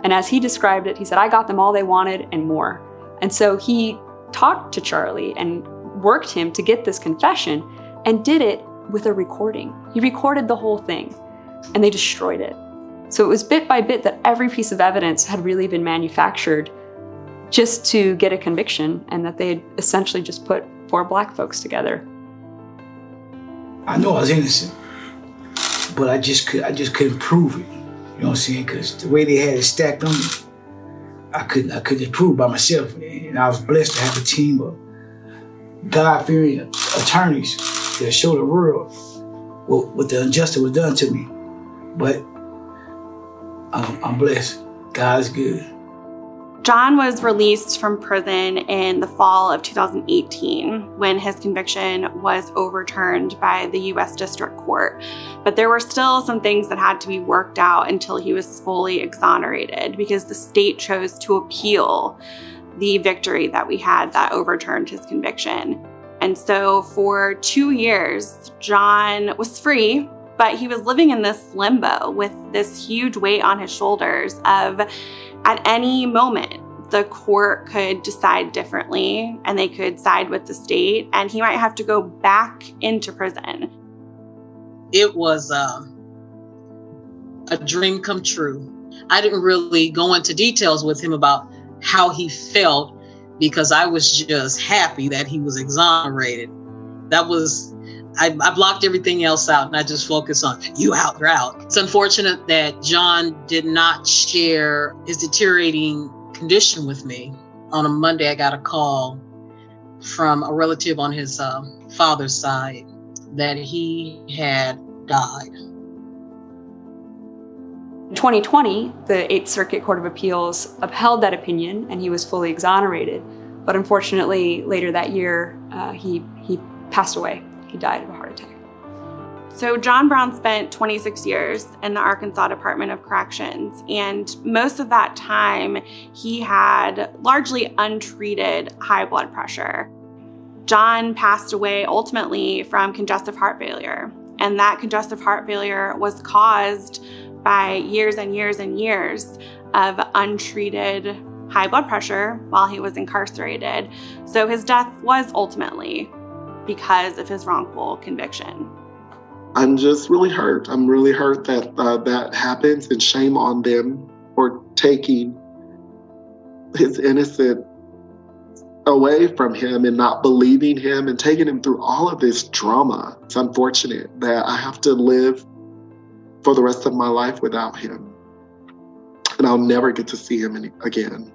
And as he described it, he said, "I got them all they wanted and more." And so he talked to Charlie and worked him to get this confession and did it with a recording. He recorded the whole thing and they destroyed it. So it was bit by bit that every piece of evidence had really been manufactured just to get a conviction, and that they had essentially just put 4 black folks together. I know I was innocent, but I just couldn't prove it. You know what I'm saying? Because the way they had it stacked on me, I couldn't prove by myself. And I was blessed to have a team of God-fearing attorneys that show the world what the injustice was done to me. But I'm blessed. God's good. John was released from prison in the fall of 2018 when his conviction was overturned by the U.S. District Court. But there were still some things that had to be worked out until he was fully exonerated, because the state chose to appeal the victory that we had that overturned his conviction. And so for 2 years, John was free, but he was living in this limbo with this huge weight on his shoulders of, at any moment, the court could decide differently and they could side with the state, and he might have to go back into prison. It was a dream come true. I didn't really go into details with him about how he felt, because I was just happy that he was exonerated. I blocked everything else out and I just focused on you out, you're out. It's unfortunate that John did not share his deteriorating condition with me. On a Monday, I got a call from a relative on his father's side that he had died. In 2020, the 8th Circuit Court of Appeals upheld that opinion and he was fully exonerated. But unfortunately, later that year, he passed away. He died of a heart attack. So John Brown spent 26 years in the Arkansas Department of Corrections, and most of that time he had largely untreated high blood pressure. John passed away ultimately from congestive heart failure, and that congestive heart failure was caused by years and years and years of untreated high blood pressure while he was incarcerated. So his death was ultimately because of his wrongful conviction. I'm just really hurt. I'm really hurt that that happens, and shame on them for taking his innocence away from him and not believing him and taking him through all of this drama. It's unfortunate that I have to live for the rest of my life without him. And I'll never get to see him again.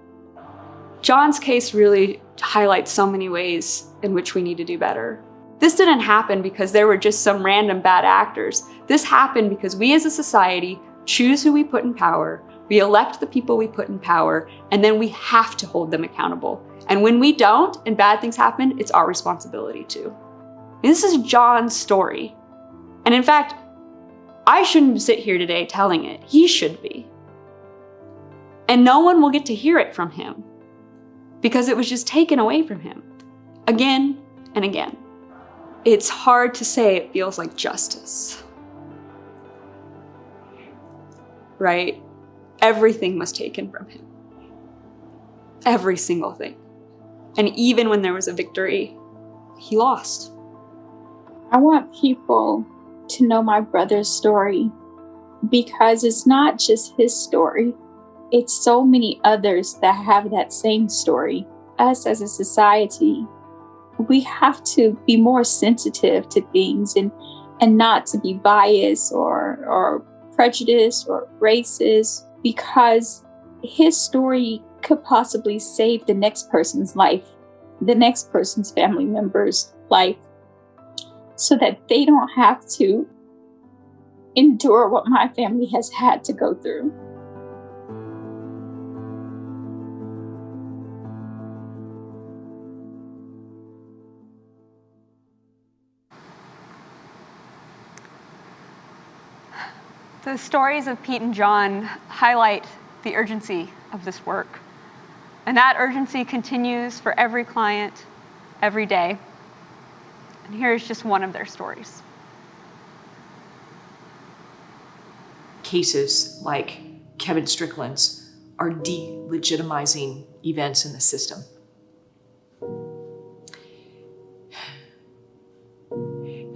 John's case really highlights so many ways in which we need to do better. This didn't happen because there were just some random bad actors. This happened because we as a society choose who we put in power, we elect the people we put in power, and then we have to hold them accountable. And when we don't and bad things happen, it's our responsibility too. This is John's story. And in fact, I shouldn't sit here today telling it. He should be. And no one will get to hear it from him because it was just taken away from him again and again. It's hard to say it feels like justice, right? Everything was taken from him. Every single thing. And even when there was a victory, he lost. I want people to know my brother's story because it's not just his story. It's so many others that have that same story. Us as a society, we have to be more sensitive to things and not to be biased or prejudiced or racist, because his story could possibly save the next person's life, the next person's family member's life, so that they don't have to endure what my family has had to go through. The stories of Pete and John highlight the urgency of this work. And that urgency continues for every client, every day. And here's just one of their stories. Cases like Kevin Strickland's are delegitimizing events in the system.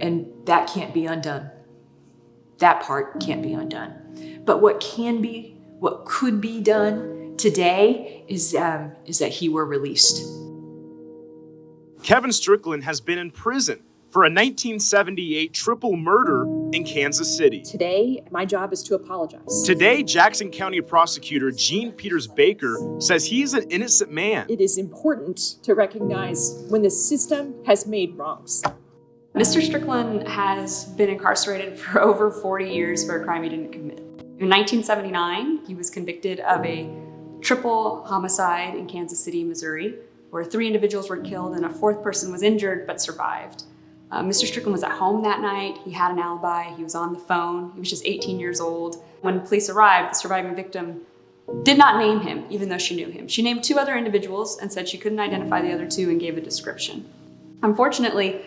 And that can't be undone. That part can't be undone. But what could be done today is that he were released. Kevin Strickland has been in prison for a 1978 triple murder in Kansas City. Today, my job is to apologize. Today, Jackson County prosecutor Gene Peters Baker says he is an innocent man. It is important to recognize when the system has made wrongs. Mr. Strickland has been incarcerated for over 40 years for a crime he didn't commit. In 1979, he was convicted of a triple homicide in Kansas City, Missouri, where 3 individuals were killed and a 4th person was injured but survived. Mr. Strickland was at home that night. He had an alibi. He was on the phone. He was just 18 years old. When police arrived, the surviving victim did not name him, even though she knew him. She named 2 other individuals and said she couldn't identify the other 2 and gave a description. Unfortunately,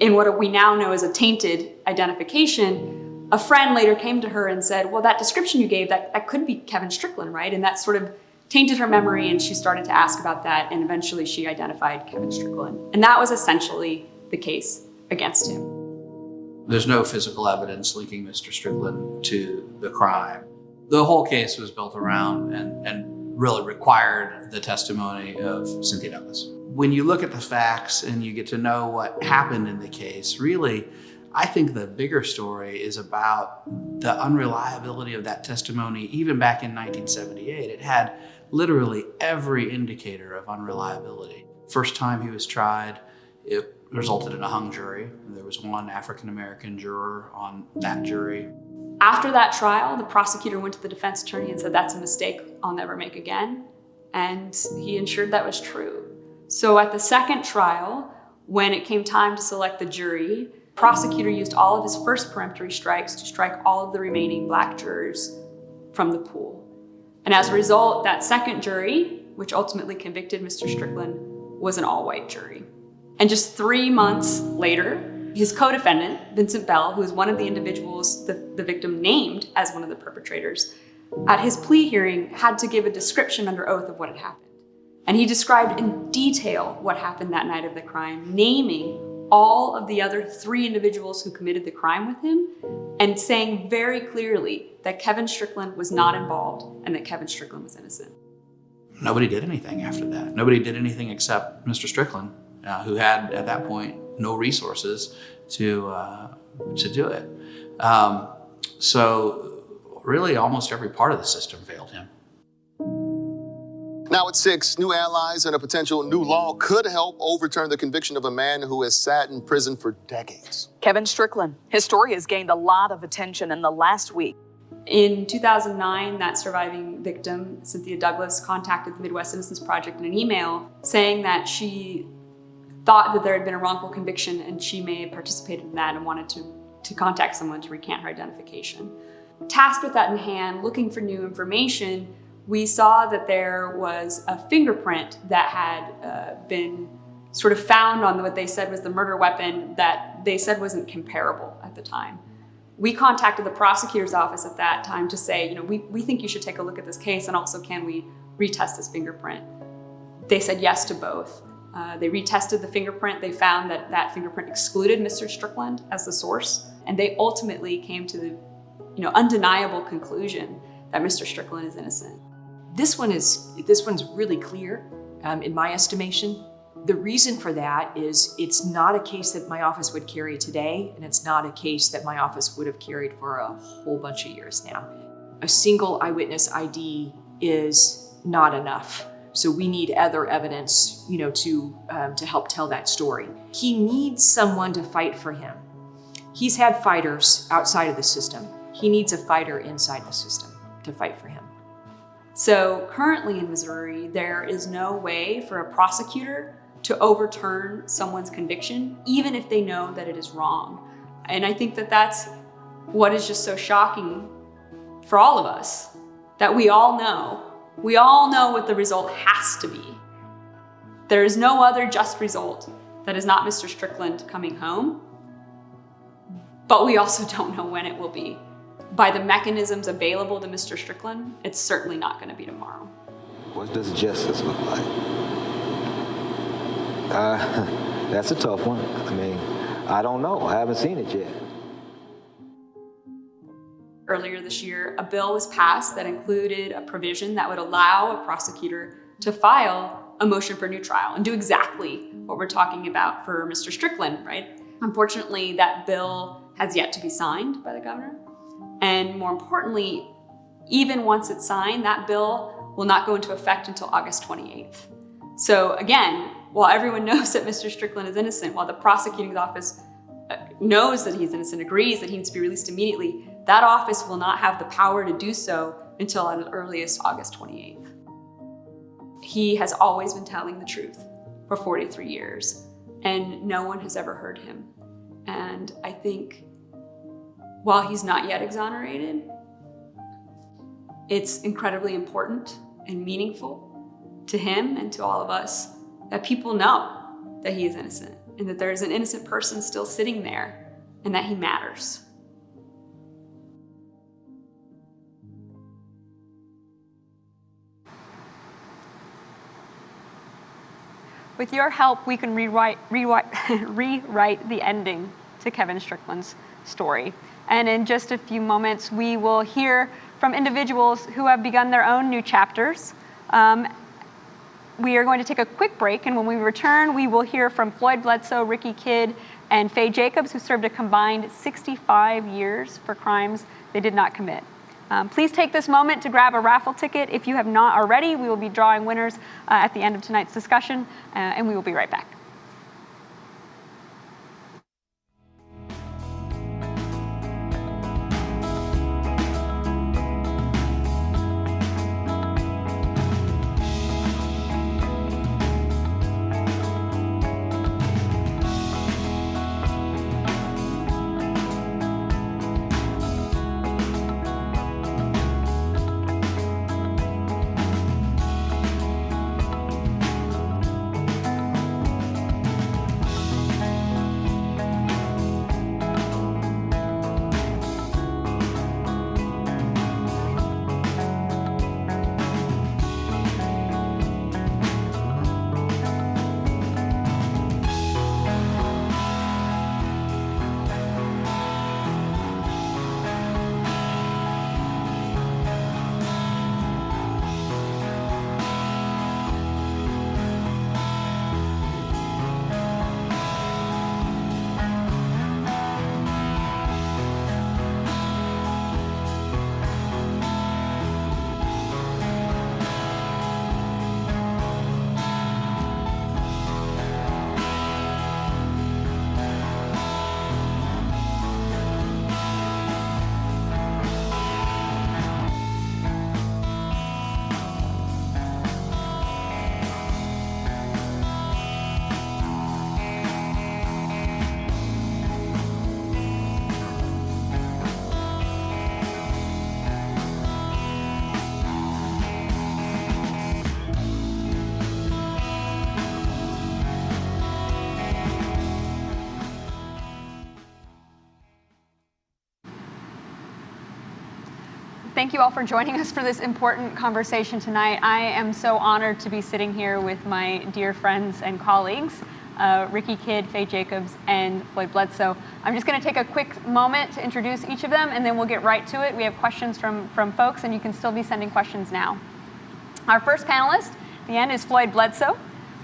in what we now know as a tainted identification, a friend later came to her and said, well, that description you gave, that could be Kevin Strickland, right? And that sort of tainted her memory, and she started to ask about that, and eventually she identified Kevin Strickland. And that was essentially the case against him. There's no physical evidence linking Mr. Strickland to the crime. The whole case was built around and really required the testimony of Cynthia Douglas. When you look at the facts and you get to know what happened in the case, really, I think the bigger story is about the unreliability of that testimony. Even back in 1978, it had literally every indicator of unreliability. First time he was tried, it resulted in a hung jury. There was 1 African-American juror on that jury. After that trial, the prosecutor went to the defense attorney and said, that's a mistake I'll never make again. And he ensured that was true. So at the second trial, when it came time to select the jury, the prosecutor used all of his first peremptory strikes to strike all of the remaining Black jurors from the pool. And as a result, that second jury, which ultimately convicted Mr. Strickland, was an all-white jury. And just 3 months later, his co-defendant, Vincent Bell, who was one of the individuals the victim named as one of the perpetrators, at his plea hearing had to give a description under oath of what had happened. And he described in detail what happened that night of the crime, naming all of the other 3 individuals who committed the crime with him and saying very clearly that Kevin Strickland was not involved and that Kevin Strickland was innocent. Nobody did anything after that. Nobody did anything except Mr. Strickland, who had at that point no resources to do it. So really almost every part of the system failed him. Now at 6, new allies and a potential new law could help overturn the conviction of a man who has sat in prison for decades. Kevin Strickland. His story has gained a lot of attention in the last week. In 2009, that surviving victim, Cynthia Douglas, contacted the Midwest Innocence Project in an email saying that she thought that there had been a wrongful conviction and she may have participated in that and wanted to contact someone to recant her identification. Tasked with that in hand, looking for new information, we saw that there was a fingerprint that had been sort of found on what they said was the murder weapon that they said wasn't comparable at the time. We contacted the prosecutor's office at that time to say, we think you should take a look at this case and also can we retest this fingerprint? They said yes to both. They retested the fingerprint. They found that that fingerprint excluded Mr. Strickland as the source. And they ultimately came to the undeniable conclusion that Mr. Strickland is innocent. This one's really clear, in my estimation. The reason for that is it's not a case that my office would carry today, and it's not a case that my office would have carried for a whole bunch of years now. A single eyewitness ID is not enough. So we need other evidence, to help tell that story. He needs someone to fight for him. He's had fighters outside of the system. He needs a fighter inside the system to fight for him. So currently in Missouri, there is no way for a prosecutor to overturn someone's conviction, even if they know that it is wrong. And I think that that's what is just so shocking for all of us, that we all know what the result has to be. There is no other just result that is not Mr. Strickland coming home, but we also don't know when it will be. By the mechanisms available to Mr. Strickland, it's certainly not going to be tomorrow. What does justice look like? That's a tough one. I don't know. I haven't seen it yet. Earlier this year, a bill was passed that included a provision that would allow a prosecutor to file a motion for new trial and do exactly what we're talking about for Mr. Strickland, right? Unfortunately, that bill has yet to be signed by the governor. And more importantly, even once it's signed, that bill will not go into effect until August 28th. So again, while everyone knows that Mr. Strickland is innocent, while the prosecuting office knows that he's innocent, agrees that he needs to be released immediately, that office will not have the power to do so until at earliest August 28th. He has always been telling the truth for 43 years, and no one has ever heard him. And I think while he's not yet exonerated, it's incredibly important and meaningful to him and to all of us that people know that he is innocent and that there's an innocent person still sitting there and that he matters. With your help, we can rewrite the ending to Kevin Strickland's story. And in just a few moments, we will hear from individuals who have begun their own new chapters. We are going to take a quick break, and when we return, we will hear from Floyd Bledsoe, Ricky Kidd, and Faye Jacobs, who served a combined 65 years for crimes they did not commit. Please take this moment to grab a raffle ticket. If you have not already, we will be drawing winners at the end of tonight's discussion, and we will be right back. Thank you all for joining us for this important conversation tonight. I am so honored to be sitting here with my dear friends and colleagues, Ricky Kidd, Faye Jacobs, and Floyd Bledsoe. I'm just going to take a quick moment to introduce each of them, and then we'll get right to it. We have questions from folks, and you can still be sending questions now. Our first panelist at the end is Floyd Bledsoe.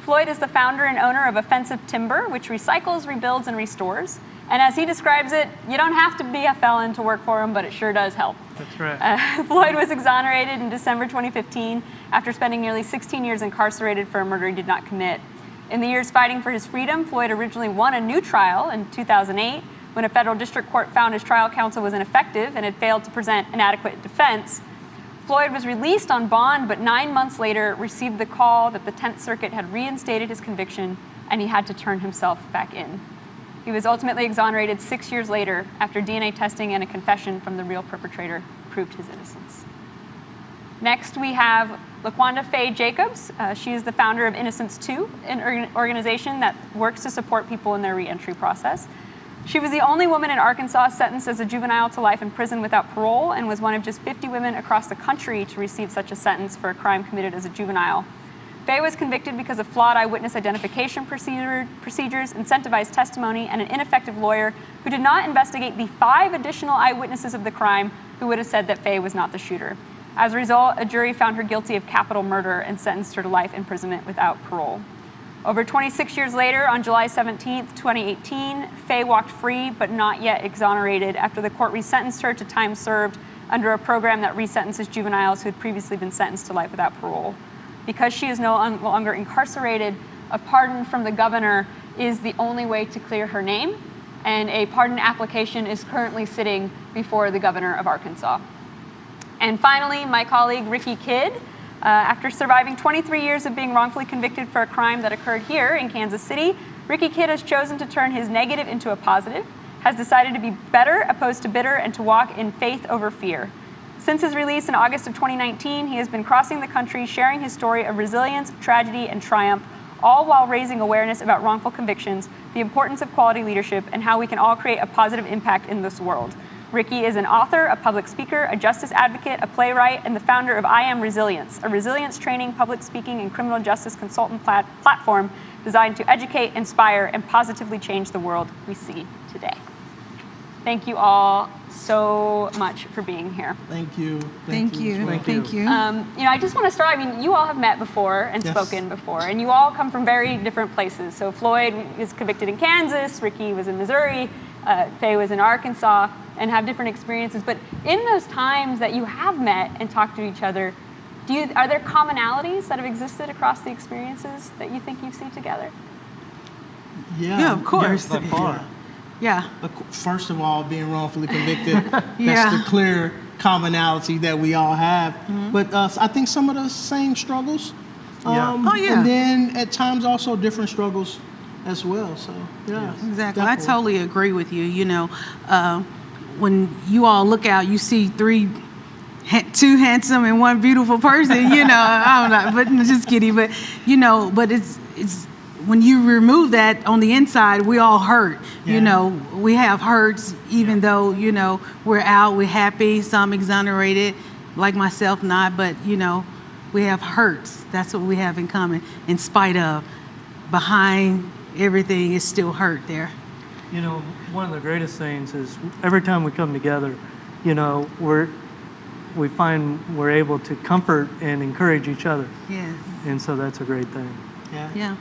Floyd is the founder and owner of Offensive Timber, which recycles, rebuilds, and restores. And as he describes it, you don't have to be a felon to work for him, but it sure does help. That's right. Floyd was exonerated in December 2015 after spending nearly 16 years incarcerated for a murder he did not commit. In the years fighting for his freedom, Floyd originally won a new trial in 2008 when a federal district court found his trial counsel was ineffective and had failed to present an adequate defense. Floyd was released on bond, but 9 months later received the call that the 10th Circuit had reinstated his conviction and he had to turn himself back in. He was ultimately exonerated 6 years later after DNA testing and a confession from the real perpetrator proved his innocence. Next, we have LaQuanda Faye Jacobs. She is the founder of Innocence 2, an organization that works to support people in their reentry process. She was the only woman in Arkansas sentenced as a juvenile to life in prison without parole and was one of just 50 women across the country to receive such a sentence for a crime committed as a juvenile. Faye was convicted because of flawed eyewitness identification procedures, incentivized testimony, and an ineffective lawyer who did not investigate the 5 additional eyewitnesses of the crime who would have said that Faye was not the shooter. As a result, a jury found her guilty of capital murder and sentenced her to life imprisonment without parole. Over 26 years later, on July 17, 2018, Faye walked free but not yet exonerated after the court resentenced her to time served under a program that resentences juveniles who had previously been sentenced to life without parole. Because she is no longer incarcerated, a pardon from the governor is the only way to clear her name, and a pardon application is currently sitting before the governor of Arkansas. And finally, my colleague Ricky Kidd. After surviving 23 years of being wrongfully convicted for a crime that occurred here in Kansas City, Ricky Kidd has chosen to turn his negative into a positive, has decided to be better opposed to bitter, and to walk in faith over fear. Since his release in August of 2019, he has been crossing the country sharing his story of resilience, tragedy, and triumph, all while raising awareness about wrongful convictions, the importance of quality leadership, and how we can all create a positive impact in this world. Ricky is an author, a public speaker, a justice advocate, a playwright, and the founder of I Am Resilience, a resilience training, public speaking, and criminal justice consultant platform designed to educate, inspire, and positively change the world we see today. Thank you all so much for being here. Thank you. Thank you. I just want to start. You all have met before and spoken before, and you all come from very different places. So Floyd is convicted in Kansas, Ricky was in Missouri, Faye was in Arkansas, and have different experiences. But in those times that you have met and talked to each other, are there commonalities that have existed across the experiences that you think you see together? Yeah, of course. Yes, by far. Yeah. First of all, being wrongfully convicted, that's the clear commonality that we all have. Mm-hmm. But I think some of the same struggles. And then at times also different struggles as well. So, yeah. Exactly. Definitely. I totally agree with you. When you all look out, you see 2 handsome and 1 beautiful person, I don't know, but just kidding. But, but it's when you remove that on the inside, we all hurt. Yeah. We have hurts, even though, we're out, we're happy, some exonerated, like myself not, but, we have hurts. That's what we have in common, in spite of. Behind everything is still hurt there. One of the greatest things is every time we come together, we find we're able to comfort and encourage each other. Yes. And so that's a great thing. Yeah.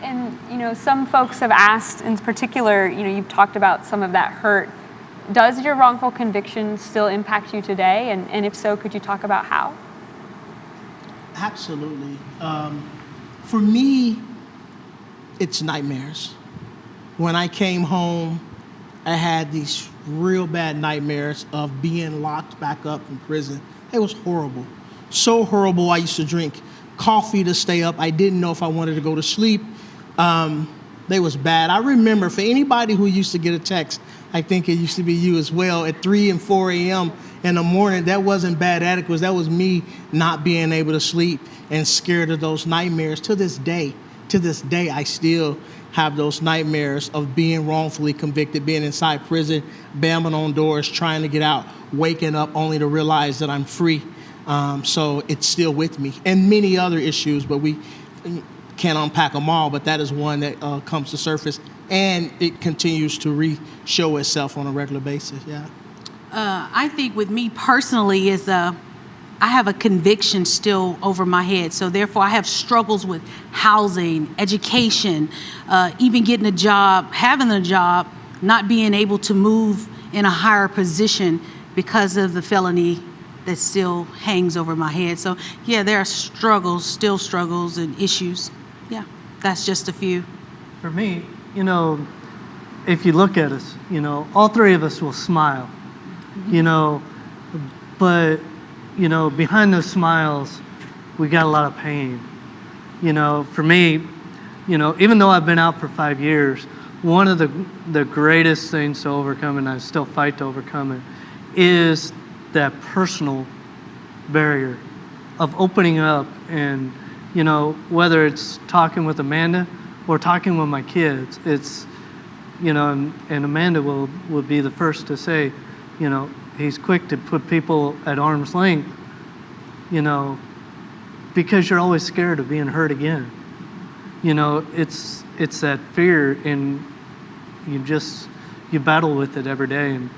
And, some folks have asked in particular, you've talked about some of that hurt. Does your wrongful conviction still impact you today? And if so, could you talk about how? Absolutely. For me, it's nightmares. When I came home, I had these real bad nightmares of being locked back up in prison. It was horrible. So horrible, I used to drink coffee to stay up. I didn't know if I wanted to go to sleep. They was bad. I remember, for anybody who used to get a text, I think it used to be you as well, at 3 and 4 a.m. in the morning, that wasn't bad adequacy. That was me not being able to sleep and scared of those nightmares. To this day, I still have those nightmares of being wrongfully convicted, being inside prison, banging on doors, trying to get out, waking up only to realize that I'm free. So it's still with me, and many other issues, but we can't unpack them all, but that is one that comes to surface, and it continues to show itself on a regular basis. I think with me personally is I have a conviction still over my head. So therefore I have struggles with housing, education, even getting a job, having a job, not being able to move in a higher position because of the felony that still hangs over my head. So yeah, there are still struggles and issues. Yeah, that's just a few. For me, if you look at us, all three of us will smile, but behind those smiles, we got a lot of pain. For me, even though I've been out for 5 years, one of the greatest things to overcome, and I still fight to overcome it, is that personal barrier of opening up and, whether it's talking with Amanda or talking with my kids, it's, and Amanda will be the first to say, he's quick to put people at arm's length, because you're always scared of being hurt again. It's that fear, and you battle with it every day, and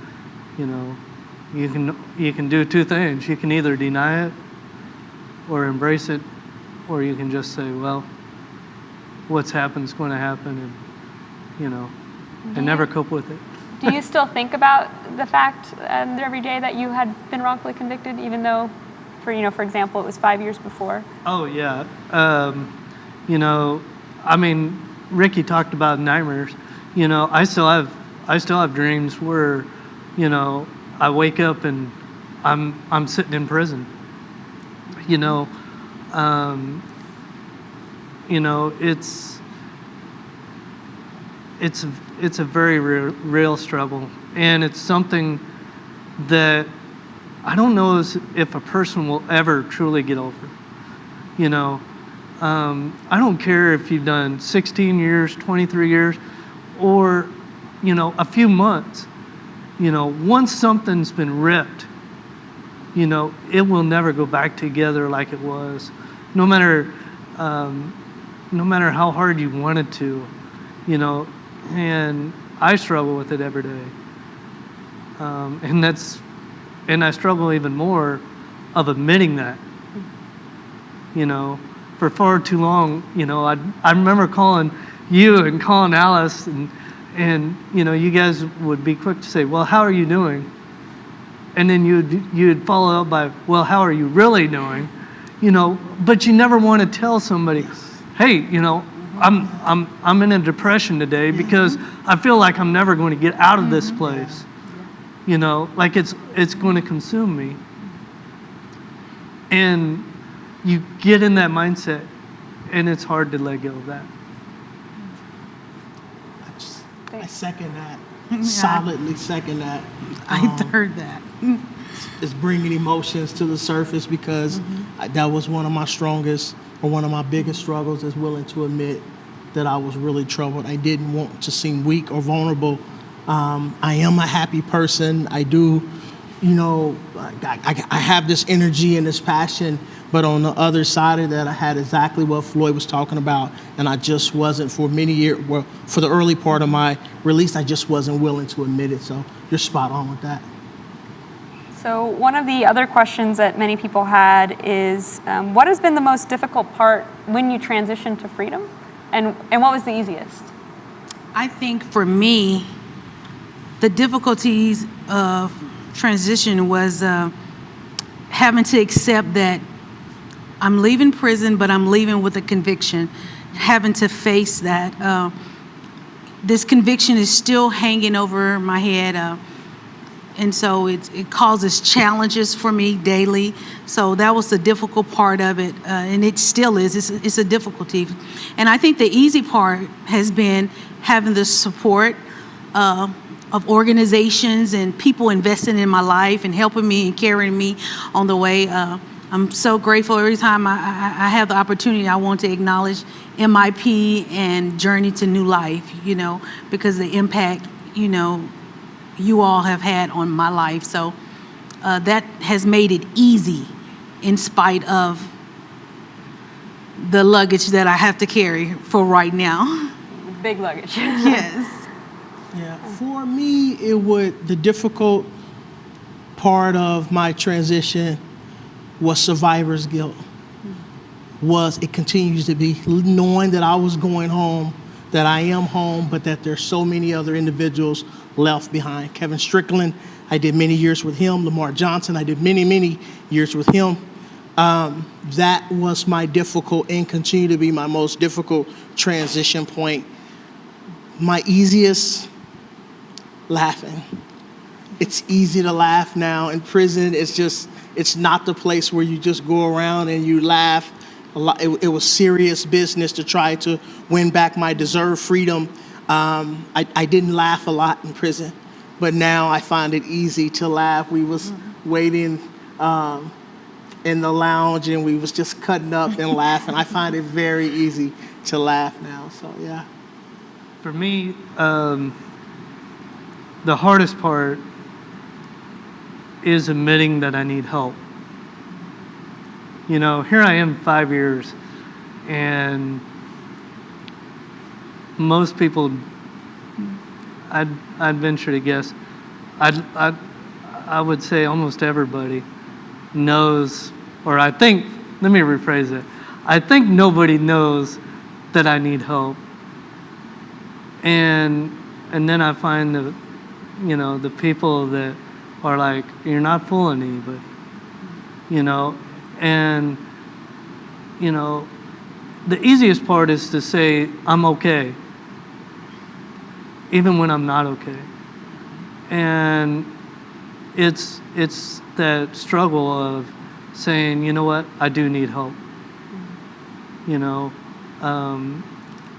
you can do two things. You can either deny it or embrace it, or you can just say, well, what's happened is going to happen, and never cope with it. Do you still think about the fact every day that you had been wrongfully convicted, even though, for example, it was 5 years before? Oh yeah, Ricky talked about nightmares. I still have dreams where, I wake up and I'm sitting in prison. It's a very real struggle, and it's something that I don't know if a person will ever truly get over. I don't care if you've done 16 years, 23 years, or a few months. Once something's been ripped, it will never go back together like it was, no matter how hard you want it to, and I struggle with it every day. And I struggle even more of admitting that, for far too long. I remember calling you and calling Alice, and you guys would be quick to say, well, how are you doing? And then you'd follow up by, well, how are you really doing? But you never want to tell somebody, hey, I'm in a depression today because I feel like I'm never going to get out of this place. Like it's going to consume me. And you get in that mindset, and it's hard to let go of that. I second that. Solidly second that. I heard that. It's bringing emotions to the surface because that was one of my strongest, or one of my biggest struggles, is willing to admit that I was really troubled. I didn't want to seem weak or vulnerable. I am a happy person. I do, I have this energy and this passion, but on the other side of that, I had exactly what Floyd was talking about, and I just wasn't, for many years, well, for the early part of my release, I just wasn't willing to admit it. So you're spot on with that. So one of the other questions that many people had is, what has been the most difficult part when you transitioned to freedom? And what was the easiest? I think for me, the difficulties of transition was having to accept that I'm leaving prison, but I'm leaving with a conviction. Having to face that. This conviction is still hanging over my head. And so it causes challenges for me daily. So that was the difficult part of it, and it still is. It's a difficulty. And I think the easy part has been having the support of organizations and people investing in my life and helping me and carrying me on the way. I'm so grateful every time I have the opportunity. I want to acknowledge MIP and Journey to New Life, because the impact, you all have had on my life. So that has made it easy in spite of the luggage that I have to carry for right now. Big luggage. Yes. Yeah, for me, the difficult part of my transition was survivor's guilt. It continues to be, knowing that I was going home, that I am home, but that there's so many other individuals left behind. Kevin Strickland, I did many years with him. Lamar Johnson, I did many, many years with him. That was my difficult and continue to be my most difficult transition point. My easiest, laughing. It's easy to laugh now. In prison, it's not the place where you just go around and you laugh. It was serious business to try to win back my deserved freedom. I didn't laugh a lot in prison, but now I find it easy to laugh. We was waiting in the lounge and we was just cutting up and laughing. I find it very easy to laugh now, so yeah. For me, the hardest part is admitting that I need help. Here I am 5 years, and most people, I'd venture to guess, I would say almost everybody knows, or let me rephrase it. I think nobody knows that I need help. And then I find the people that are like, you're not fooling anybody, and the easiest part is to say I'm okay, even when I'm not okay. And it's that struggle of saying, you know what, I do need help.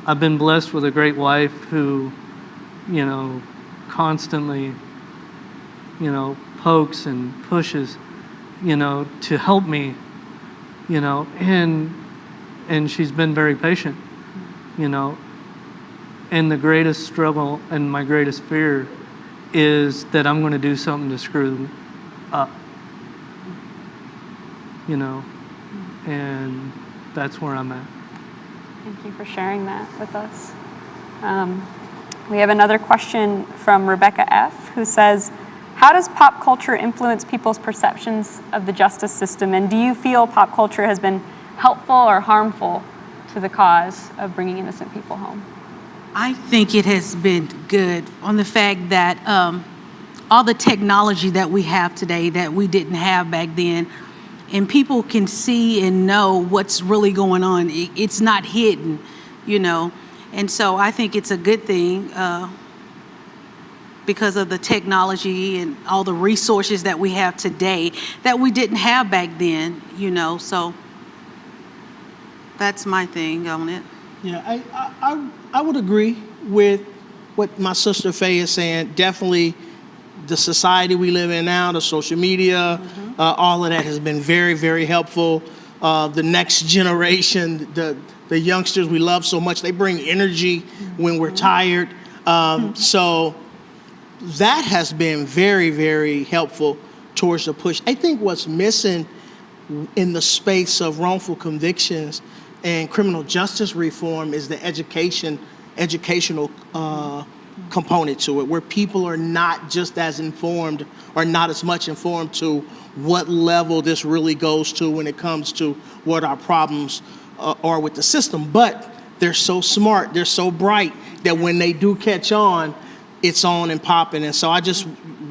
I've been blessed with a great wife who, constantly, pokes and pushes, to help me, and she's been very patient, and the greatest struggle and my greatest fear is that I'm going to do something to screw up, and that's where I'm at. Thank you for sharing that with us. We have another question from Rebecca F., who says, how does pop culture influence people's perceptions of the justice system? And do you feel pop culture has been helpful or harmful to the cause of bringing innocent people home? I think it has been good on the fact that all the technology that we have today that we didn't have back then, and people can see and know what's really going on. It's not hidden, And so I think it's a good thing because of the technology and all the resources that we have today that we didn't have back then, So that's my thing on it. Yeah, I would agree with what my sister Faye is saying. Definitely the society we live in now, the social media, all of that has been very, very helpful. The next generation, the youngsters we love so much, they bring energy when we're tired. So that has been very, very helpful towards the push. I think what's missing in the space of wrongful convictions and criminal justice reform is the educational component to it, where people are not just as informed or not as much informed to what level this really goes to when it comes to what our problems are with the system. But they're so smart, they're so bright that when they do catch on, it's on and popping. And so I just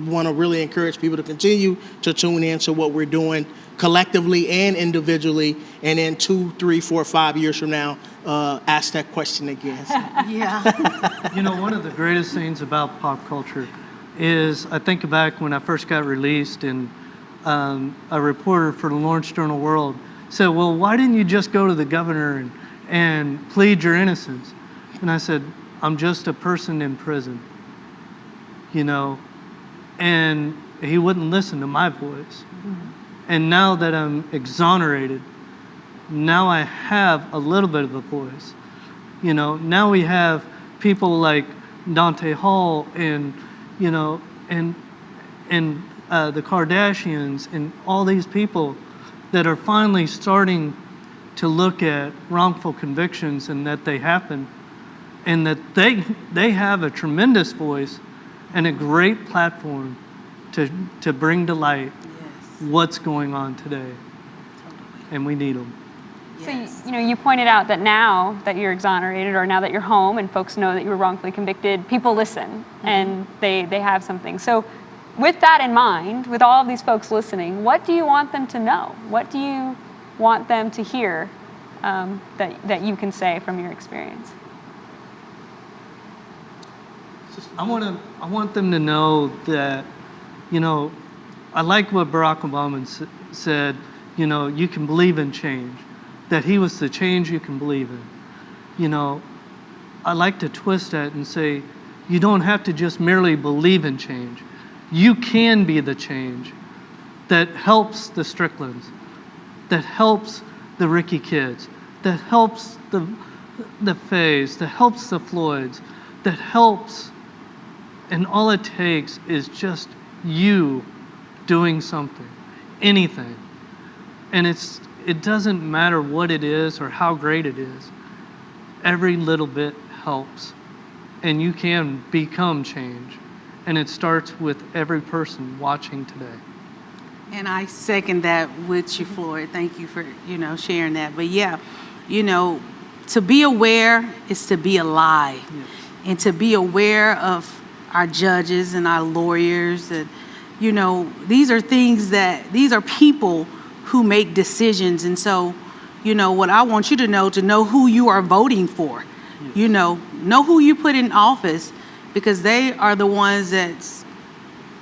want to really encourage people to continue to tune in to what we're doing collectively and individually, and in 2, 3, 4, 5 years from now, ask that question again. So. Yeah. One of the greatest things about pop culture is I think back when I first got released, and a reporter for the Lawrence Journal World said, well, why didn't you just go to the governor and plead your innocence? And I said, I'm just a person in prison, and he wouldn't listen to my voice. And now that I'm exonerated, now I have a little bit of a voice. You know, now we have people like Dante Hall and, you know, and the Kardashians and all these people that are finally starting to look at wrongful convictions and that they happen, and that they have a tremendous voice and a great platform to bring to light what's going on today. And we need them. So, you know, you pointed out that now that you're exonerated, or now that you're home and folks know that you were wrongfully convicted, people listen and they have something. So with that in mind, with all of these folks listening, what do you want them to know? What do you want them to hear that you can say from your experience? I want them to know that, you know, I like what Barack Obama said, you know, you can believe in change, that he was the change you can believe in. You know, I like to twist that and say, you don't have to just merely believe in change. You can be the change that helps the Stricklands, that helps the Ricky kids, that helps the Fays, that helps the Floyds, that helps, and all it takes is just you doing something, anything. And it doesn't matter what it is or how great it is. Every little bit helps, and you can become change. And it starts with every person watching today. And I second that with you, Floyd. Thank you for, you know, sharing that. But yeah, you know, to be aware is to be alive. Yes. And to be aware of our judges and our lawyers. And, you know, these are people who make decisions. And so, you know, what I want you to know who you are voting for. Yes. You know who you put in office, because they are the ones that's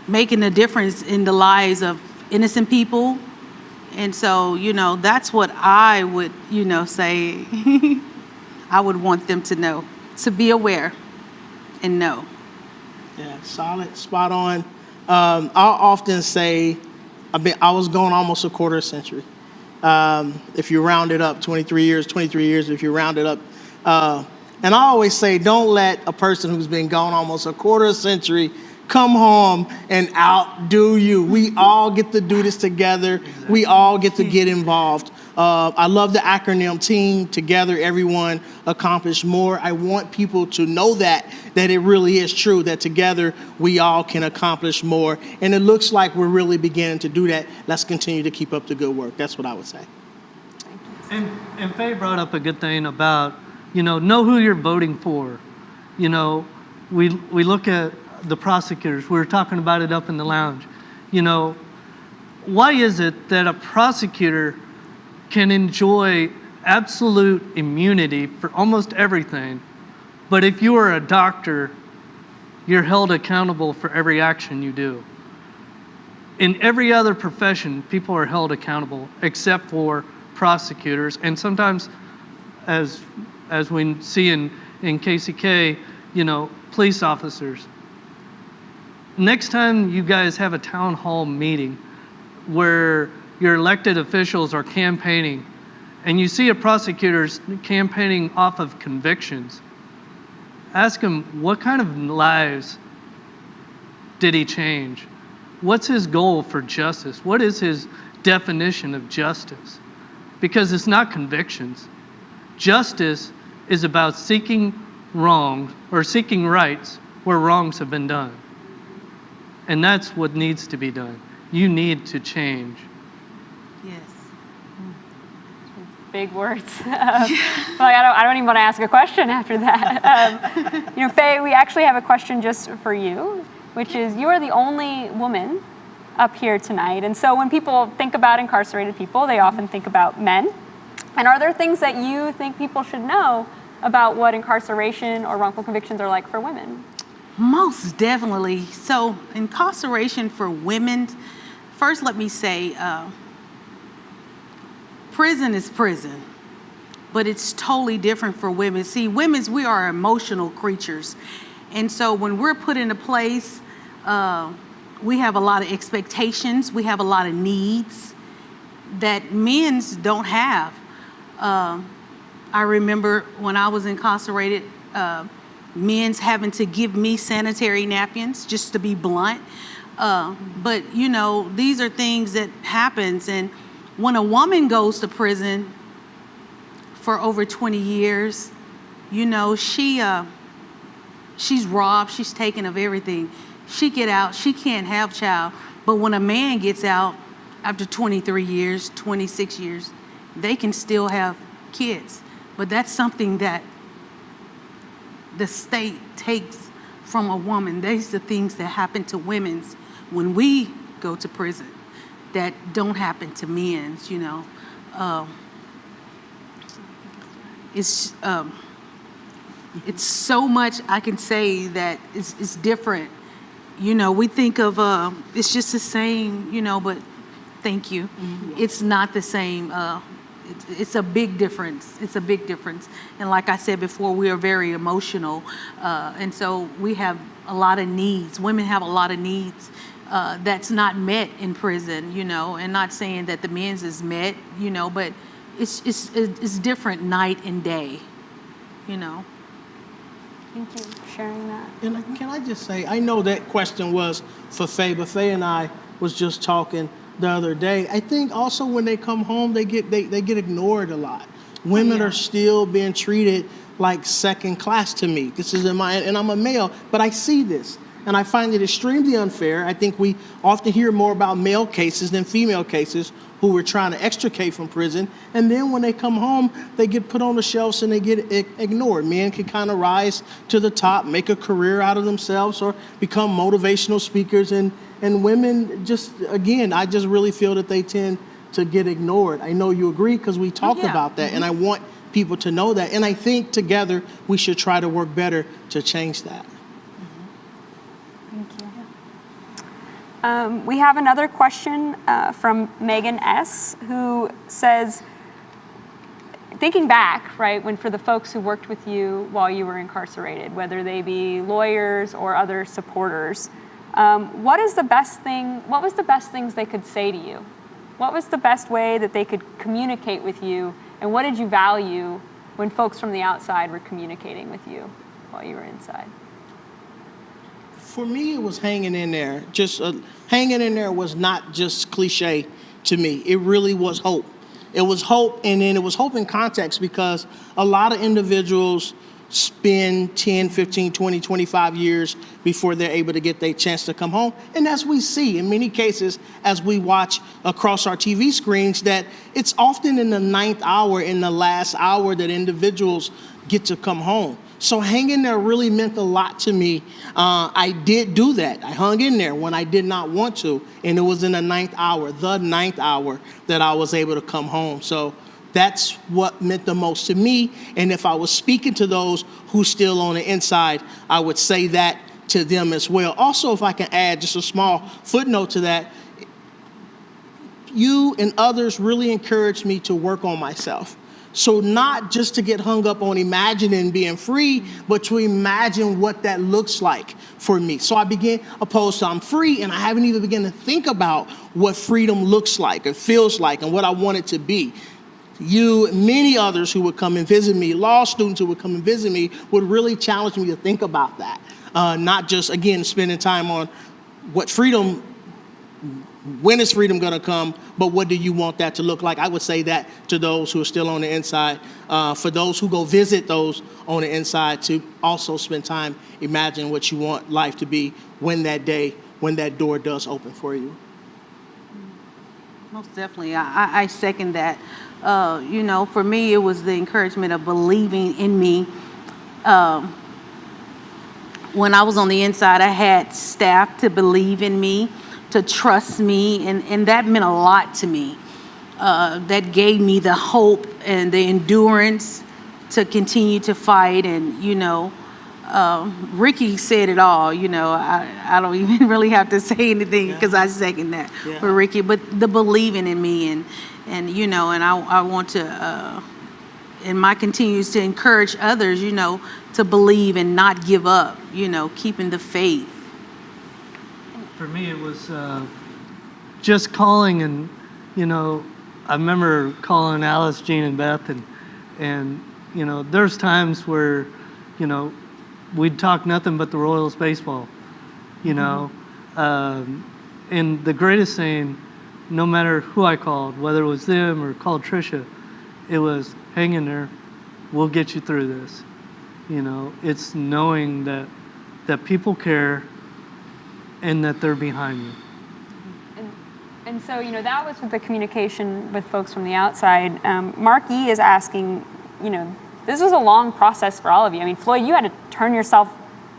making a difference in the lives of innocent people. And so, you know, that's what I would, you know, say I would want them to know, to be aware and know. Yeah, solid, spot on. I'll often say, I was going almost a quarter century. If you round it up, 23 years, if you round it up. And I always say, don't let a person who's been gone almost a quarter century come home and outdo you. We all get to do this together. Exactly. We all get to get involved. I love the acronym team. Together, everyone accomplish more. I want people to know that it really is true, that together we all can accomplish more. And it looks like we're really beginning to do that. Let's continue to keep up the good work. That's what I would say. And Faye brought up a good thing about, you know who you're voting for. You know, we look at the prosecutors. We were talking about it up in the lounge. You know, why is it that a prosecutor can enjoy absolute immunity for almost everything, but if you are a doctor, you're held accountable for every action you do? In every other profession, people are held accountable except for prosecutors, and sometimes, as we see in KCK, you know, police officers. Next time you guys have a town hall meeting where your elected officials are campaigning and you see a prosecutor campaigning off of convictions, ask him, what kind of lives did he change? What's his goal for justice? What is his definition of justice? Because it's not convictions. Justice is about seeking wrongs or seeking rights where wrongs have been done. And that's what needs to be done. You need to change. Yes. Big words. I don't even want to ask a question after that. You know, Faye, we actually have a question just for you, which is, you are the only woman up here tonight. And so when people think about incarcerated people, they often think about men. And are there things that you think people should know about what incarceration or wrongful convictions are like for women? Most definitely. So incarceration for women, first let me say, prison is prison, but it's totally different for women. See, we are emotional creatures. And so when we're put in a place, we have a lot of expectations, we have a lot of needs, that men's don't have. I remember when I was incarcerated, men's having to give me sanitary napkins, just to be blunt. But you know, these are things that happens. And when a woman goes to prison for over 20 years, you know, she's robbed, she's taken of everything. She get out, she can't have child. But when a man gets out after 23 years, 26 years, they can still have kids. But that's something that the state takes from a woman. These are things that happen to women when we go to prison that don't happen to men, you know. It's so much I can say that it's different. You know, we think of it's just the same, you know, but thank you. Mm-hmm. It's not the same. It's a big difference. It's a big difference. And like I said before, we are very emotional. And so we have a lot of needs. Women have a lot of needs that's not met in prison, you know, and not saying that the men's is met, you know, but it's different night and day, you know. Thank you for sharing that. And can I just say, I know that question was for Faye, but Faye and I was just talking the other day. I think also when they come home, they get ignored a lot. Women are still being treated like second class to me. This is and I'm a male, but I see this. And I find it extremely unfair. I think we often hear more about male cases than female cases who were trying to extricate from prison. And then when they come home, they get put on the shelves and they get ignored. Men can kind of rise to the top, make a career out of themselves, or become motivational speakers. And women just, again, I just really feel that they tend to get ignored. I know you agree because we talked about that. Mm-hmm. And I want people to know that. And I think together we should try to work better to change that. We have another question from Megan S., who says, thinking back, right, when for the folks who worked with you while you were incarcerated, whether they be lawyers or other supporters, what was the best things they could say to you? What was the best way that they could communicate with you? And what did you value when folks from the outside were communicating with you while you were inside? For me, it was hanging in there. Just hanging in there was not just cliche to me. It really was hope. It was hope, and then it was hope in context because a lot of individuals spend 10, 15, 20, 25 years before they're able to get their chance to come home. And as we see in many cases, as we watch across our TV screens, that it's often in the 9th hour, in the last hour, that individuals get to come home. So hanging there really meant a lot to me. I did do that. I hung in there when I did not want to. And it was in the 9th hour, that I was able to come home. So that's what meant the most to me. And if I was speaking to those who still on the inside, I would say that to them as well. Also, if I can add just a small footnote to that, you and others really encouraged me to work on myself. So not just to get hung up on imagining being free, but to imagine what that looks like for me. So I began, opposed to I'm free, and I haven't even begun to think about what freedom looks like, or feels like, and what I want it to be. You and many others who would come and visit me, law students who would come and visit me, would really challenge me to think about that. Not just, again, spending time on what freedom, when is freedom going to come, but what do you want that to look like? I would say that to those who are still on the inside. For those who go visit those on the inside, to also spend time imagining what you want life to be when that day, when that door does open for you. Most definitely. I second that. You know, for me, it was the encouragement of believing in me. When I was on the inside, I had staff to believe in me, to trust me, and that meant a lot to me. That gave me the hope and the endurance to continue to fight. And, you know, Ricky said it all. You know, I don't even really have to say anything because I second that for Ricky. But the believing in me, and you know, and I want to, and my continues to encourage others, you know, to believe and not give up, you know, keeping the faith. For me, it was just calling and, you know, I remember calling Alice, Jean, and Beth, and you know, there's times where, you know, we'd talk nothing but the Royals baseball, you know. And the greatest thing, no matter who I called, whether it was them or called Trisha, it was, hang in there, we'll get you through this. You know, it's knowing that people care and that they're behind you. And so, you know, that was with the communication with folks from the outside. Mark E. is asking, you know, this was a long process for all of you. I mean, Floyd, you had to turn yourself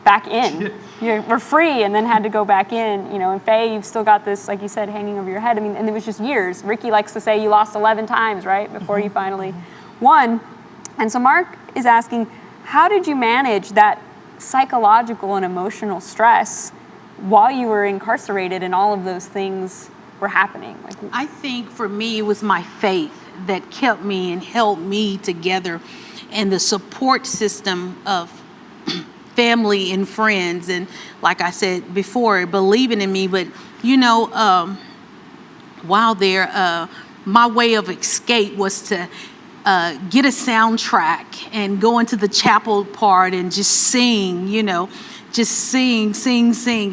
back in. You were free and then had to go back in, you know, and Faye, you've still got this, like you said, hanging over your head. I mean, and it was just years. Ricky likes to say you lost 11 times, right, before you finally won. And so Mark is asking, how did you manage that psychological and emotional stress while you were incarcerated and all of those things were happening? Like, I think for me, it was my faith that kept me and held me together, and the support system of family and friends, and like I said before, believing in me. But you know, while there, my way of escape was to get a soundtrack and go into the chapel part and just sing, you know, just sing.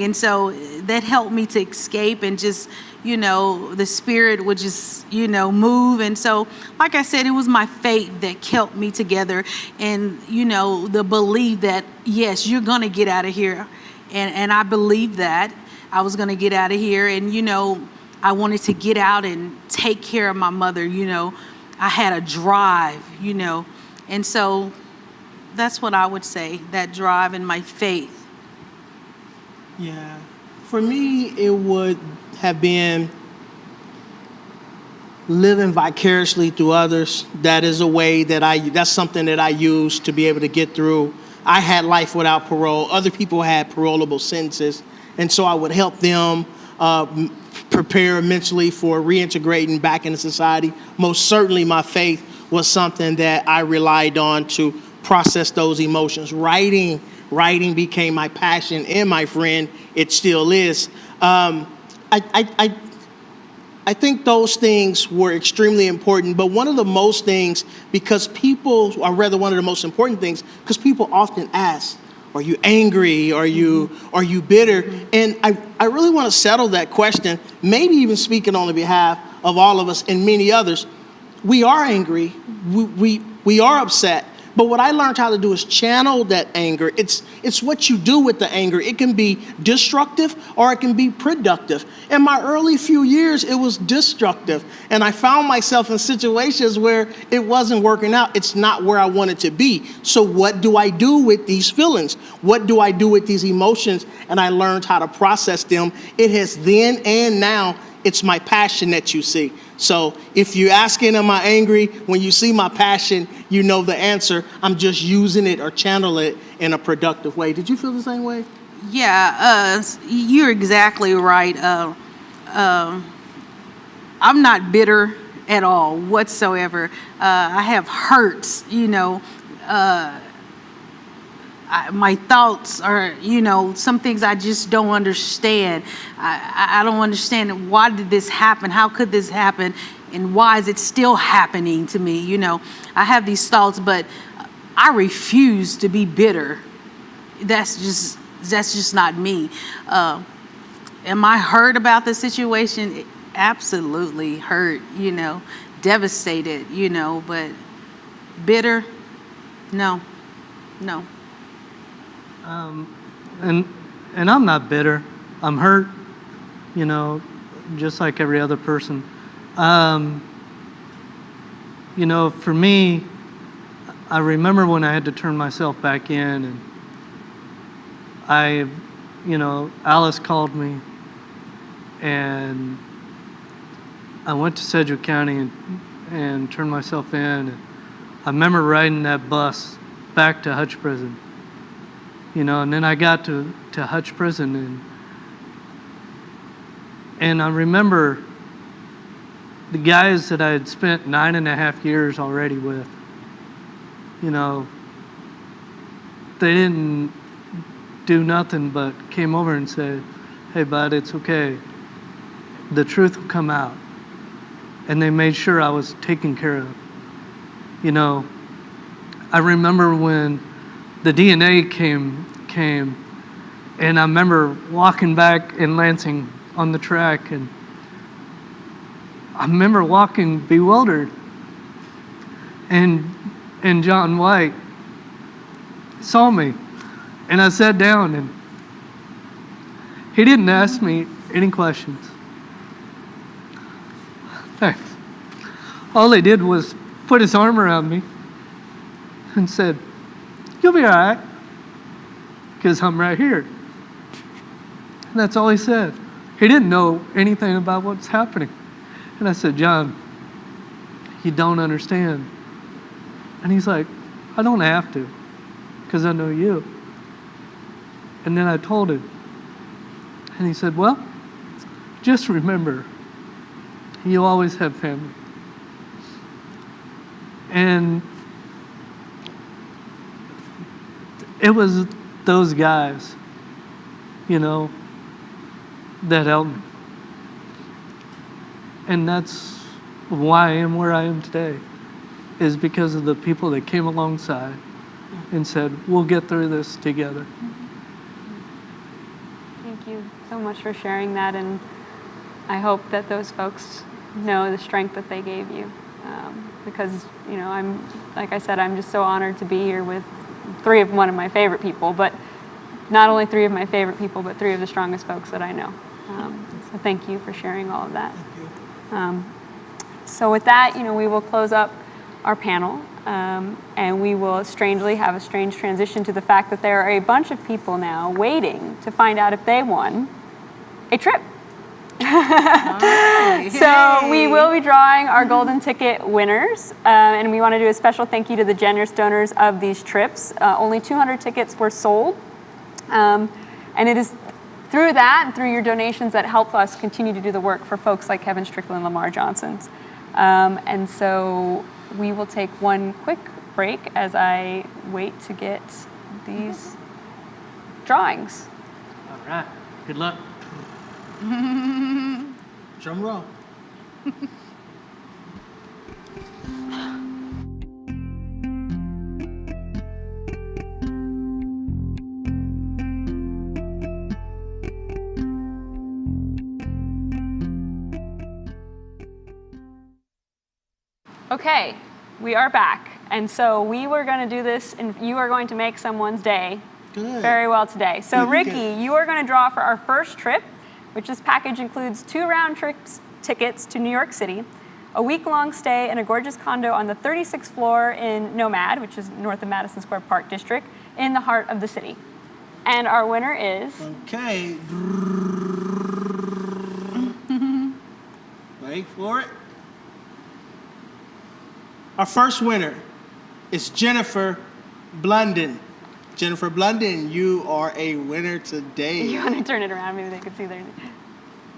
And so that helped me to escape, and just, you know, the spirit would just, you know, move. And so, like I said, it was my faith that kept me together, and, you know, the belief that, yes, you're going to get out of here. And I believed that I was going to get out of here. And, you know, I wanted to get out and take care of my mother, you know. I had a drive, you know. And so that's what I would say, that drive and my faith. Yeah. For me, it would have been living vicariously through others. That is a way that's something that I use to be able to get through. I had life without parole. Other people had parolable sentences. And so I would help them prepare mentally for reintegrating back into society. Most certainly my faith was something that I relied on to process those emotions. Writing became my passion and my friend. It still is. I think those things were extremely important, but one of the most things, one of the most important things, because people often ask, are you angry? Are you bitter? And I really want to settle that question, maybe even speaking on the behalf of all of us and many others. We are angry, we are upset, but what I learned how to do is channel that anger. It's what you do with the anger. It can be destructive or it can be productive. In my early few years, it was destructive. And I found myself in situations where it wasn't working out. It's not where I wanted to be. So what do I do with these feelings? What do I do with these emotions? And I learned how to process them. It has then and now, it's my passion that you see. So if you're asking, am I angry? When you see my passion, you know the answer. I'm just using it or channeling it in a productive way. Did you feel the same way? Yeah, you're exactly right. I'm not bitter at all whatsoever. I have hurts, you know. My thoughts are, you know, some things I just don't understand. I don't understand, why did this happen? How could this happen? And why is it still happening to me? You know, I have these thoughts, but I refuse to be bitter. That's just not me. Am I hurt about the situation? Absolutely hurt, you know, devastated, you know, but bitter? No. And I'm not bitter. I'm hurt, you know, just like every other person. You know, for me, I remember when I had to turn myself back in, and Alice called me, and I went to Sedgwick County and turned myself in. And I remember riding that bus back to Hutch Prison. You know, and then I got to Hutch Prison, and I remember the guys that I had spent 9.5 years already with. You know, they didn't do nothing but came over and said, "Hey, bud, it's okay. The truth will come out." and they made sure I was taken care of. You know, I remember when the DNA came, and I remember walking back in Lansing on the track, and I remember walking bewildered, and John White saw me, and I sat down, and he didn't ask me any questions. Thanks. All he did was put his arm around me and said, "You'll be all right, because I'm right here." And that's all he said. He didn't know anything about what's happening. And I said, "John, you don't understand." And he's like, "I don't have to, because I know you." And then I told him. And he said, "Well, just remember, you always have family." And it was those guys, you know, that helped me. And that's why I am where I am today, is because of the people that came alongside and said, "We'll get through this together." Thank you so much for sharing that, and I hope that those folks know the strength that they gave you, because, you know, like I said, I'm just so honored to be here with one of my favorite people, but not only three of my favorite people, but three of the strongest folks that I know. So thank you for sharing all of that. So with that, you know, we will close up our panel, and we will strangely have a strange transition to the fact that there are a bunch of people now waiting to find out if they won a trip. So we will be drawing our golden ticket winners, and we want to do a special thank you to the generous donors of these trips. Only 200 tickets were sold, and it is through that and through your donations that help us continue to do the work for folks like Kevin Strickland and Lamar Johnson's. And so we will take one quick break as I wait to get these drawings. All right. Good luck. Drum roll. Okay, we are back. And so we were going to do this, and you are going to make someone's day very well today. So Ricky, you are going to draw for our first trip, which this package includes 2 round trips tickets to New York City, a week-long stay in a gorgeous condo on the 36th floor in Nomad, which is north of Madison Square Park District, in the heart of the city. And our winner is... Okay. Wait for it. Our first winner is Jennifer Blunden. Jennifer Blunden, you are a winner today. You want to turn it around? Maybe they can see their name.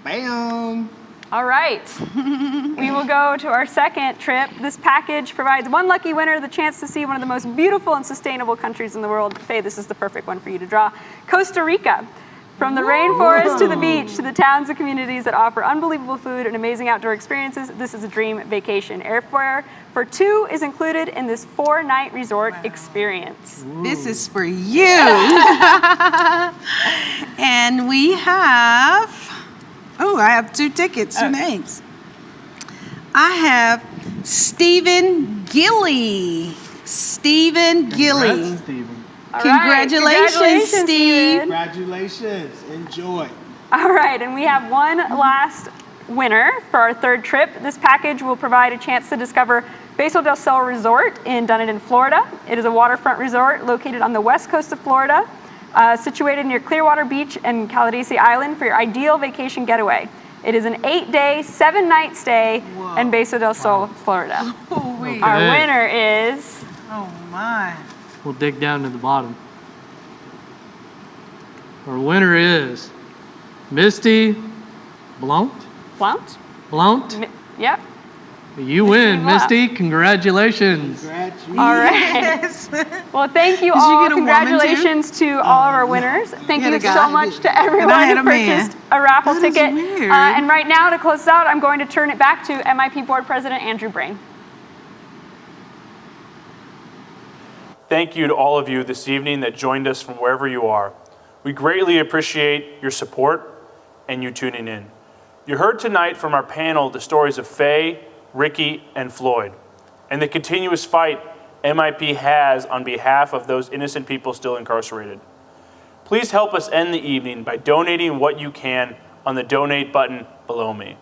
Bam. All right. We will go to our second trip. This package provides one lucky winner the chance to see one of the most beautiful and sustainable countries in the world. Faye, this is the perfect one for you to draw. Costa Rica. From the rainforest to the beach to the towns and communities that offer unbelievable food and amazing outdoor experiences, this is a dream vacation. Airfare for 2 is included in this 4-night resort experience. This is for you. And we have, I have 2 tickets, 2 names. I have Stephen Gilly. Stephen Gilly. Congrats, Stephen. Congratulations, Steve. Congratulations. Enjoy. All right, and we have one last winner for our third trip. This package will provide a chance to discover Beso del Sol Resort in Dunedin, Florida. It is a waterfront resort located on the west coast of Florida, situated near Clearwater Beach and Calabasas Island for your ideal vacation getaway. It is an 8-day, 7-night stay in Beso del Sol, Florida. Okay. Our winner is... Oh, my. We'll dig down to the bottom. Our winner is Misty Blount. Blount? Blount? Yep. You win, Misty. Congratulations. All right. Well, thank you all. Congratulations to all of our winners. Thank you so much to everyone who purchased a raffle ticket. And right now, to close out, I'm going to turn it back to MIP Board President Andrew Brain. Thank you to all of you this evening that joined us from wherever you are. We greatly appreciate your support and you tuning in. You heard tonight from our panel the stories of Faye, Ricky, and Floyd, and the continuous fight MIP has on behalf of those innocent people still incarcerated. Please help us end the evening by donating what you can on the donate button below me,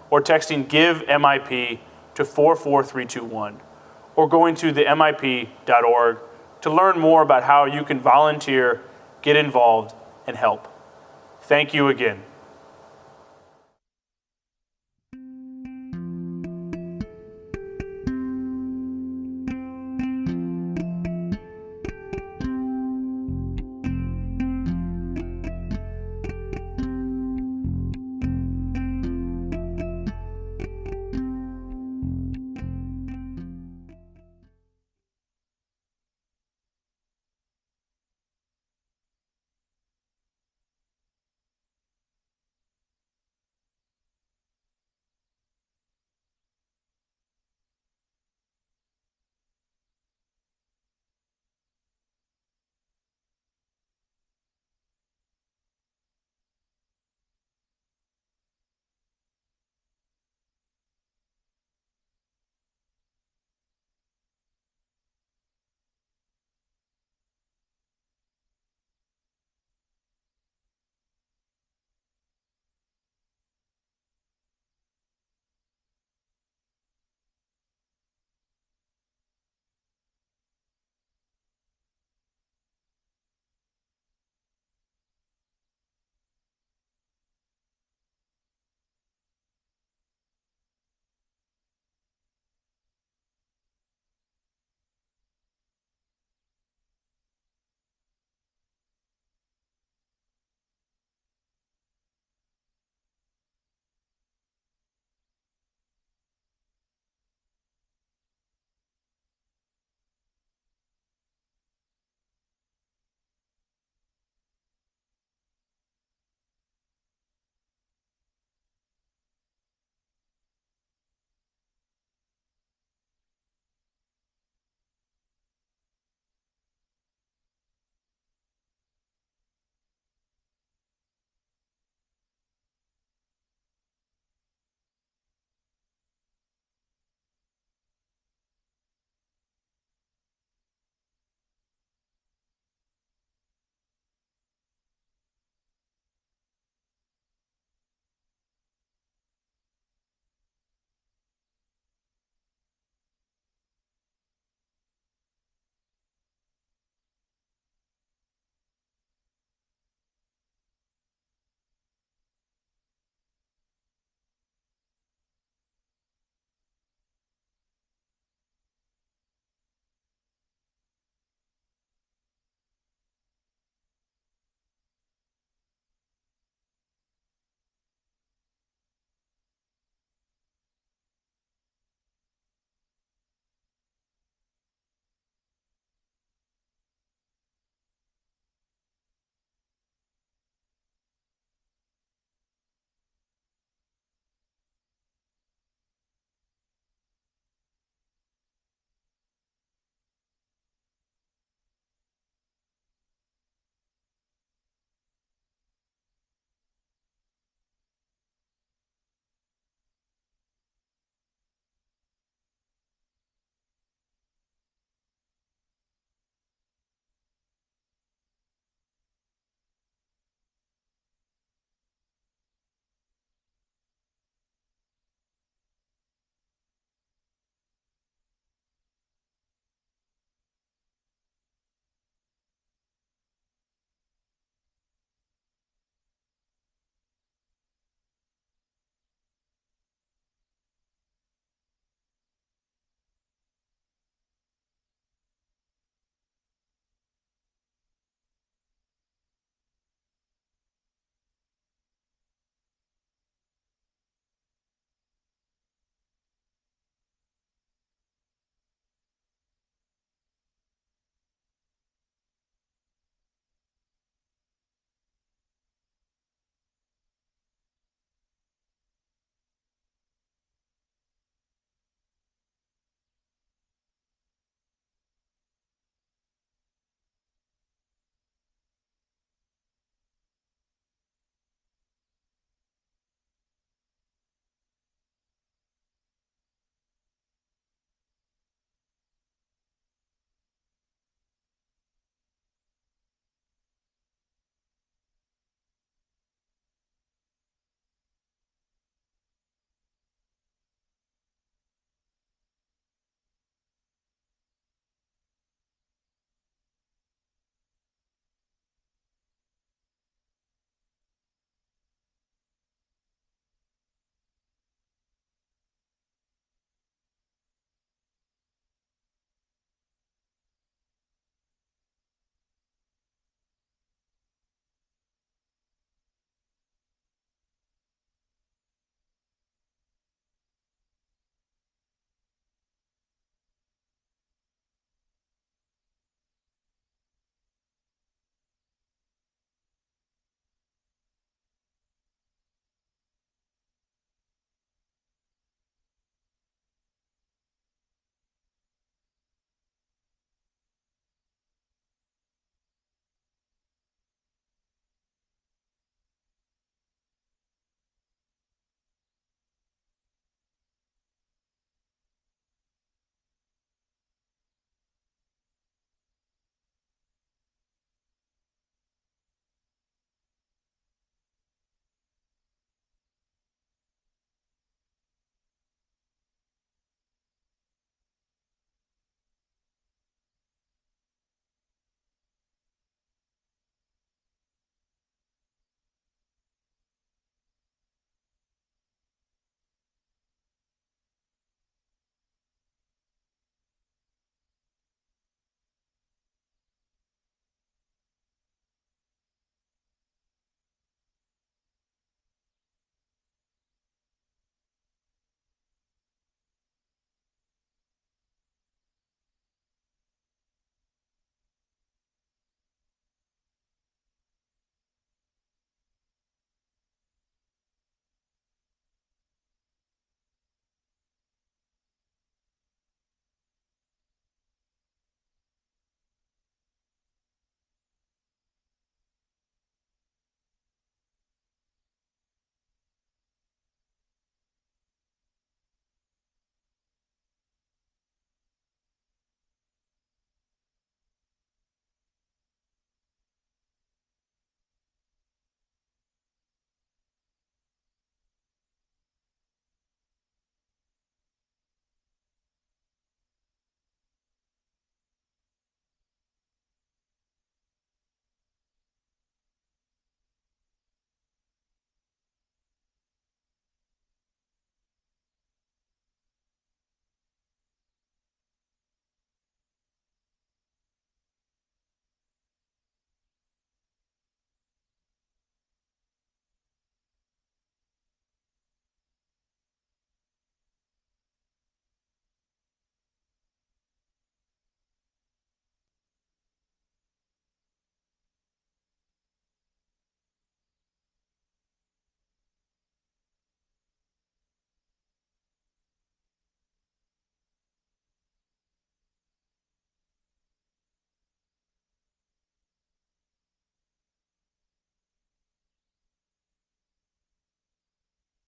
or texting GIVE MIP to 44321, or going to themip.org to learn more about how you can volunteer, get involved, and help. Thank you again.